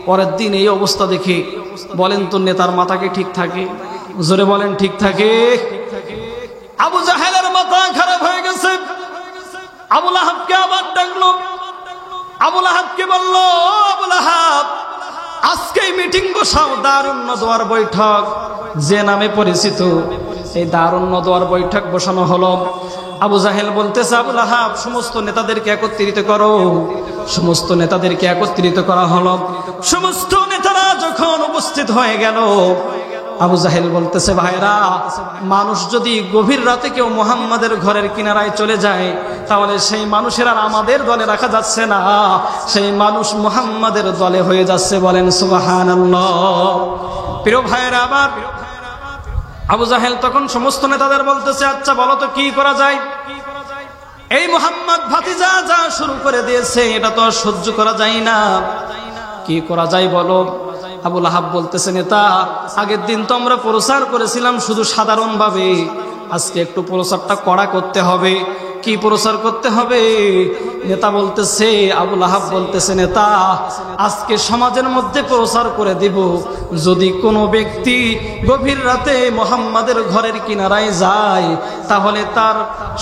S2: পরের দিন এই অবস্থা দেখে বলেন তো নেতার মাথা কি ঠিক থাকে? জোরে বলেন, ঠিক থাকে? আবু জাহেলের মাথা খারাপ হয়ে গেছে। আবু লাহাবকে আবার ডাকলো। আবু লাহাবকে বলল, আবু লাহাব, আজকে মিটিং বসাও, দারুন নদওয়ার বৈঠক যে নামে পরিচিত, এই দারুন নদওয়ার বৈঠক বসানো হলো। আবু জাহেল বলতেছে, আবু লাহাব, সমস্ত নেতাদেরকে একত্রিত করো। সমস্ত নেতাদেরকে একত্রিত করা হলো। সমস্ত নেতারা যখন উপস্থিত হয়ে গেল, আবু জাহেল বলতেছে, ভাইরা, মানুষ যদি গভীর রাতে কেউ মুহাম্মাদের ঘরের কিনারায় চলে যায় তাহলে সেই মানুষের আর আমাদের দলে রাখা যাচ্ছে না, সেই মানুষ মুহাম্মাদের দলে হয়ে যাচ্ছে। বলেন সুবহানাল্লাহ। প্রিয় ভাইরা আবার, আবু জাহেল তখন সমস্ত নেতাদের বলতেছে, আচ্ছা বলো তো কি করা যায়? এই মুহাম্মদ ভাতিজা যা শুরু করে দিয়েছে এটা তো আর সহ্য করা যায় না, কি করা যায় বলো? আবু লাহাব বলতেছে, নেতা, আগের দিন তো আমরা প্রচার করেছিলাম শুধু সাধারণ ভাবে, আজকে একটু প্রচারটা কড়া করতে হবে। কি প্রচার করতে হবে? নেতা বলতেছে, আবু লাহাব বলতেছে, নেতা, আজকে সমাজের মধ্যে প্রচার করে দিব, যদি কোনো ব্যক্তি গভীর রাতে মুহাম্মাদের ঘরের কিনারায় যায় তাহলে তার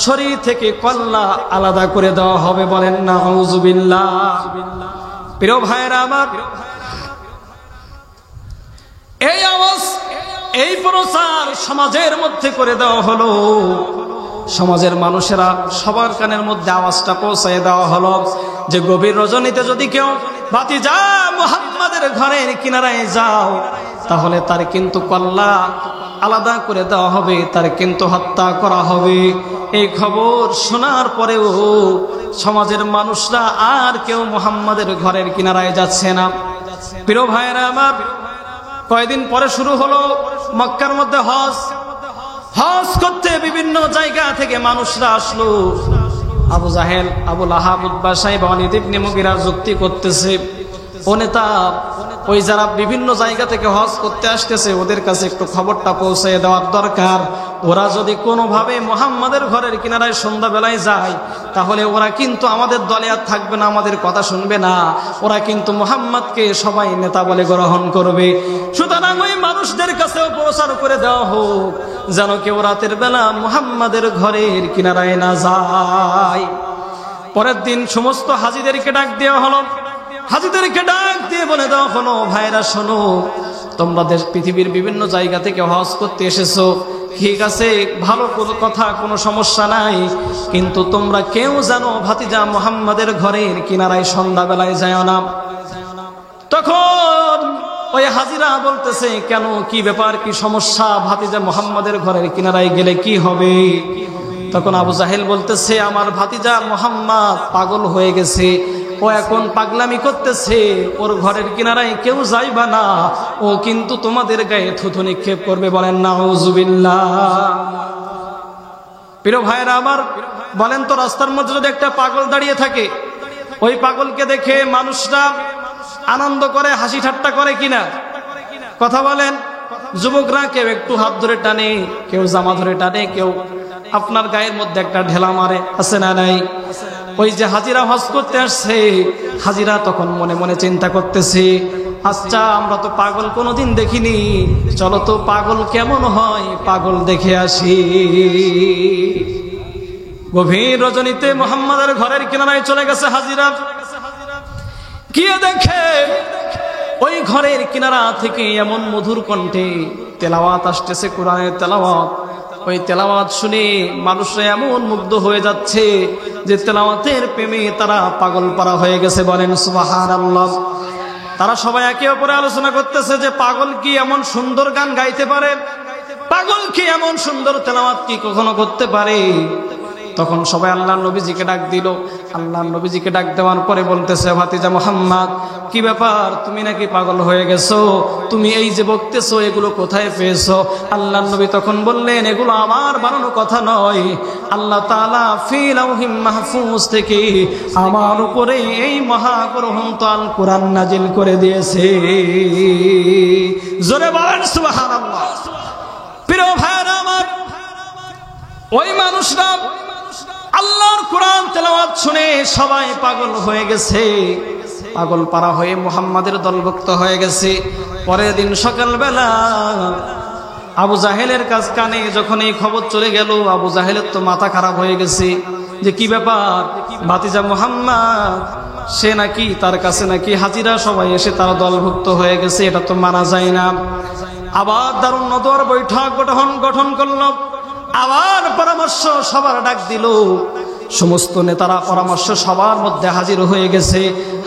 S2: শরীর থেকে কল্লা আলাদা করে দেওয়া হবে। বলেন নাউযুবিল্লাহ। প্রিয় ভাইরা আমার, এই আওয়াজ, এই প্রচার সমাজের মধ্যে করে দেওয়া হলো। সমাজের মানুষেরা সবার কানের মধ্যে আওয়াজটা পৌঁছায় দেওয়া হলো যে গভীর রজনীতে যদি কেউ ভাতিজা মুহাম্মাদের ঘরের কিনারায় যাও তাহলে তার কিন্তু কল্লা আলাদা করে দেওয়া হবে, তার কিন্তু হত্যা করা হবে। এই খবর শোনার পরেও সমাজের মানুষরা আর কেউ মুহাম্মাদের ঘরের কিনারায় যাচ্ছে না। প্রিয় ভাইয়েরা আমার, কয়েকদিন পরে শুরু হলো মক্কার মধ্যে হজ। হজ করতে বিভিন্ন জায়গা থেকে মানুষরা আসলো। আবু জাহেল, আবু লাহাব, উতবা সাইবা, ওয়ালিদ ইবনে মুগীরা যুক্তি করতেছে, ও নেতা, ওই যারা বিভিন্ন জায়গা থেকে হজ করতে আসতেছে ওদের কাছে একটু খবরটা পৌঁছে দেওয়ার দরকার। ওরা যদি কোনোভাবে মুহাম্মাদের ঘরের কিনারায় সন্ধ্যাবেলায় যায় তাহলে ওরা কিন্তু আমাদের দলে আর থাকবে না, আমাদের কথা শুনবে না, ওরা কিন্তু মুহাম্মাদকে সবাই নেতা বলে গ্রহণ করবে। সুতরাং ওই মানুষদের কাছেও প্রচার করে দেওয়া হোক যেন কেউ রাতের বেলা মুহাম্মাদের ঘরের কিনারায় না যায়। পরের দিন সমস্ত হাজীদেরকে ডাক দেওয়া হলো। হাজীদেরকে ডাক দিয়ে বলে দেওয়া হলো, ভাইরা শোনো, তোমরা দেশ পৃথিবীর বিভিন্ন জায়গা থেকে হজ করতে এসেছো, ঠিক আছে, ভালো কথা, কোনো সমস্যা নাই, কিন্তু তোমরা কেউ জানো ভাতিজা মুহাম্মাদের ঘরের কিনারায় সন্ধ্যাবেলায় যায় না। তখন ওই হাজিরা বলতেছে, কেন, কি ব্যাপার, কি সমস্যা, ভাতিজা মুহাম্মাদের ঘরের কিনারায় গেলে কি হবে? তখন আবু জাহেল বলতেছে, আমার ভাতিজা মুহাম্মদ পাগল হয়ে গেছে, ও এখন পাগলামি করতেছে, ওর ঘরের কিনারায় কেউ যাইবা না, ও কিন্তু তোমাদের গায়ে থুথু নিক্ষেপ করবে। বলেন নাউযুবিল্লাহ। প্রিয় ভাইরা আমার, বলেন তো, রাস্তার মধ্যে যদি একটা পাগল দাঁড়িয়ে থাকে, ওই পাগলকে দেখে মানুষরা আনন্দ করে, হাসি ঠাট্টা করে কিনা? কথা বলেন। যুবকরা কেউ একটু হাত ধরে টানে, কেউ জামা ধরে টানে, কেউ আপনার গায়ের মধ্যে একটা ঢেলা মারে, আছে না নাই?
S1: ওই যে হাজিরা হজ করতে আসছে, হাজিরা তখন মনে মনে চিন্তা করতেছে, আচ্ছা আমরা তো পাগল কোনোদিন দেখিনি, চলো তো পাগল কেমন হয় পাগল দেখে আসি। গভীর রজনীতে মুহাম্মাদের ঘরের কিনারায় চলে গেছে হাজিরা। গিয়ে দেখে ওই ঘরের কিনারা থেকে এমন মধুর কণ্ঠে তেলাওয়াত আসতেছে, কোরআনের তেলাওয়াত। ওই তেলাওয়াত শুনে মানুষরা এমন মুগ্ধ হয়ে যাচ্ছে যে তেলাওয়াতের প্রেমে তারা পাগল পারা হয়ে গেছে। বলেন সুবহানাল্লাহ। তারা সবাই একে অপরে আলোচনা করতেছে যে পাগল কি এমন সুন্দর গান গাইতে পারে, পাগল কি এমন সুন্দর তেলাওয়াত কি কখনো করতে পারে। তখন সবাই আল্লাহর নবীজিকে ডাক দিল। আল্লাহর নবীজিকে ডাক দেওয়ার পরে বলতেছে, ভাতিজা মুহাম্মদ, কি ব্যাপার, তুমি নাকি পাগল হয়ে গেছো? তুমি এই যে বকতেছো এগুলো কোথায় পেয়েছো? আল্লাহর নবী তখন বললেন, এগুলো আমার বানানো কথা নয়, আল্লাহ তাআলা ফি লাউহিম মাহফুজ থেকে আমার উপরে এই মহাগ্রন্থ আল কোরআন নাজিল করে দিয়েছে। জোরে বলেন সুবহানাল্লাহ। প্রিয় ভাইরা আমার, ওই মানুষরা আল্লাহর কোরআন তেলাওয়াত শুনে সবাই পাগল হয়ে গেছে, পাগল পারা হয়ে মুহাম্মাদের দলভুক্ত হয়ে গেছে। পরের দিন সকালবেলা আবু জাহেলের কানে যখন এই খবর চলে গেল, আবু জাহেলের তো মাথা খারাপ হয়ে গেছে যে কি ব্যাপার, ভাতিজা মুহাম্মদ সে নাকি, তার কাছে নাকি হাজিরা সবাই এসে তারা দলভুক্ত হয়ে গেছে, এটা তো মানা যায় না। আবার দারুণ নদওয়ার বৈঠক গঠন করল, আবার পরামর্শ সবার ডাক দিল। সমস্ত নেতারা পরামর্শ সবার মধ্যে হাজির হয়ে গেছে।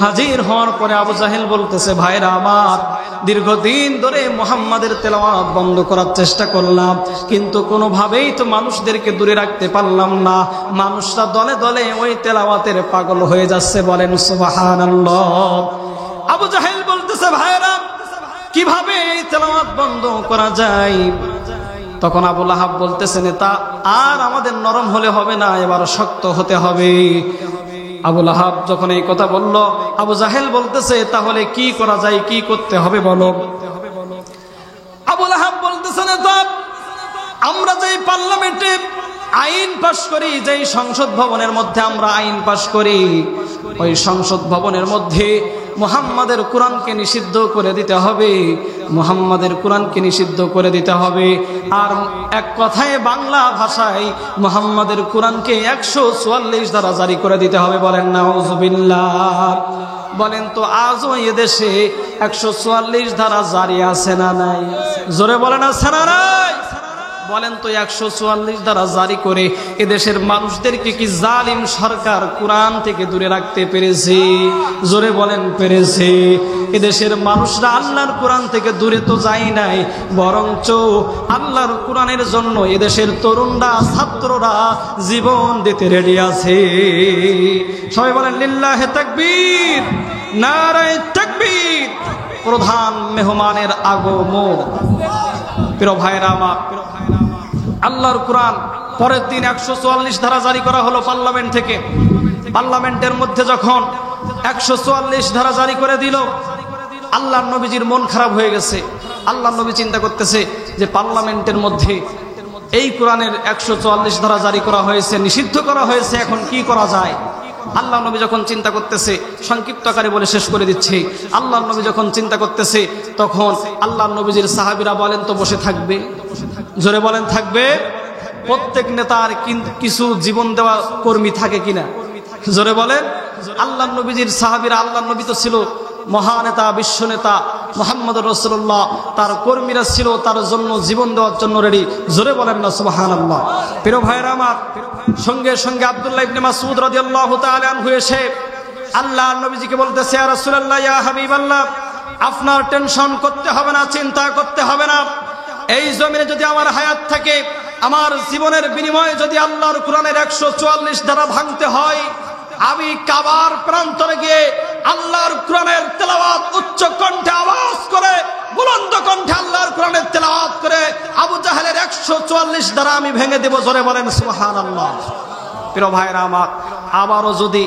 S1: হাজির হওয়ার পরে আবু জাহেল বলতেছে, ভাইরা আমার, দীর্ঘদিন ধরে মুহাম্মাদের তেলাওয়াত বন্ধ করার চেষ্টা করলাম, কিন্তু কোনোভাবেই তো মানুষদেরকে দূরে রাখতে পারলাম না। মানুষরা দলে দলে ওই তেলাওয়াতের পাগল হয়ে যাচ্ছে। বলেন সুবহানাল্লাহ। আবু জাহেল বলতেছে, ভাইরা কিভাবে এই তেলাওয়াত বন্ধ করা যায়? তখন আবু লাহাব বলতেছে, নেতা আর আমাদের নরম হলে হবে না, এবার শক্ত হতে হবে। আবু লাহাব যখন এই কথা বলল, আবু জাহেল বলতেছে, তাহলে কি করা যায়, কি করতে হবে বলো। আবু লাহাব বলতেছে, নেতা আমরা যেই পার্লামেন্টে আইন পাশ করি, যেই সংসদ ভবনের মধ্যে আমরা আইন পাশ করি, ওই সংসদ ভবনের মধ্যে মুহাম্মাদের কোরআনকে নিষিদ্ধ করে দিতে হবে, মুহাম্মাদের কোরআনকে নিষিদ্ধ করে দিতে হবে। আর এক কথায় বাংলা ভাষায় মুহাম্মাদের কোরআনকে 144 ধারা জারি করে দিতে হবে। বলেন নাউজুবিল্লাহ। বলেন তো আজও এদেশে 144 ধারা জারি আছে না নাই? জোরে বলেন আছে না নাই? বলেন তো 144 ধারা জারি করে এদেশের মানুষদেরকে কি জালিম সরকার কোরআন থেকে দূরে রাখতে পেরেছে? জোরে বলেন পেরেছে। এদেশের মানুষরা আল্লাহর কোরআন থেকে দূরে তো যায় নাই, বরঞ্চ আল্লাহর কোরআনের জন্য এদেশের তরুণরা, ছাত্ররা জীবন দিতে রেডি আছে। সবাই বলেন লিল্লাহে তাকবীর, নারায়ে তাকবীর। প্রধান মেহমানের আগমন। প্রিয় ভাইরা আমার, আল্লাহর কোরআন পরের দিন 144 ধারা জারি করা হলো পার্লামেন্ট থেকে। পার্লামেন্টের মধ্যে যখন 144 ধারা জারি করে দিল, আল্লাহর নবীজির মন খারাপ হয়ে গেছে। আল্লাহর নবী চিন্তা করতেছে যে পার্লামেন্টের মধ্যে এই কোরআনের 144 ধারা জারি করা হয়েছে, নিষিদ্ধ করা হয়েছে, এখন কি করা যায়। আল্লাহ নবী যখন চিন্তা করতেছে, সংক্ষিপ্ত আকারে বলে শেষ করে দিচ্ছে, আল্লাহ নবী যখন চিন্তা করতেছে, তখন আল্লাহ নবীজির সাহাবীরা বলেন তো বসে থাকবে? জোরে বলেন থাকবে? প্রত্যেক নেতার কিছু জীবন দেওয়া কর্মী থাকে কিনা? জোরে বলেন। আল্লাহ নবীজির সাহাবীরা, আল্লাহ নবী তো ছিল মহানেতা, বিশ্ব নেতা মুহাম্মদুর রাসূলুল্লাহ, তার কর্মীরা ছিল তার জন্য জীবন দেওয়ার জন্য রেডি। জোরে বলেন না সুবহানাল্লাহ। প্রিয় ভাইরা আমার, সঙ্গে সঙ্গে আব্দুল্লাহ ইবনে মাসউদ রাদিয়াল্লাহু তাআলা আনহু এসে আল্লাহর নবীজিকে বলতেছে, ইয়া রাসূলুল্লাহ, ইয়া হাবিবাল্লাহ, আপনার টেনশন করতে হবে না, চিন্তা করতে হবে না। এই জমিনে যদি আমার হায়াত থাকে, আমার জীবনের বিনিময়ে যদি আল্লাহর কোরআনের 144 ধারা ভাঙতে হয়, আমি কাবার প্রান্তরে গিয়ে আল্লাহর কোরআনের তেলাওয়াত উচ্চ কণ্ঠে আওয়াজ করে, বুলন্দ কণ্ঠে আল্লাহর কোরআনের তেলাওয়াত করে আবু জাহেলের 144 ধারা আমি ভেঙে দেব। জোরে বলেন সুবহানাল্লাহ। প্রিয় ভাইরা আমার, আবারও যদি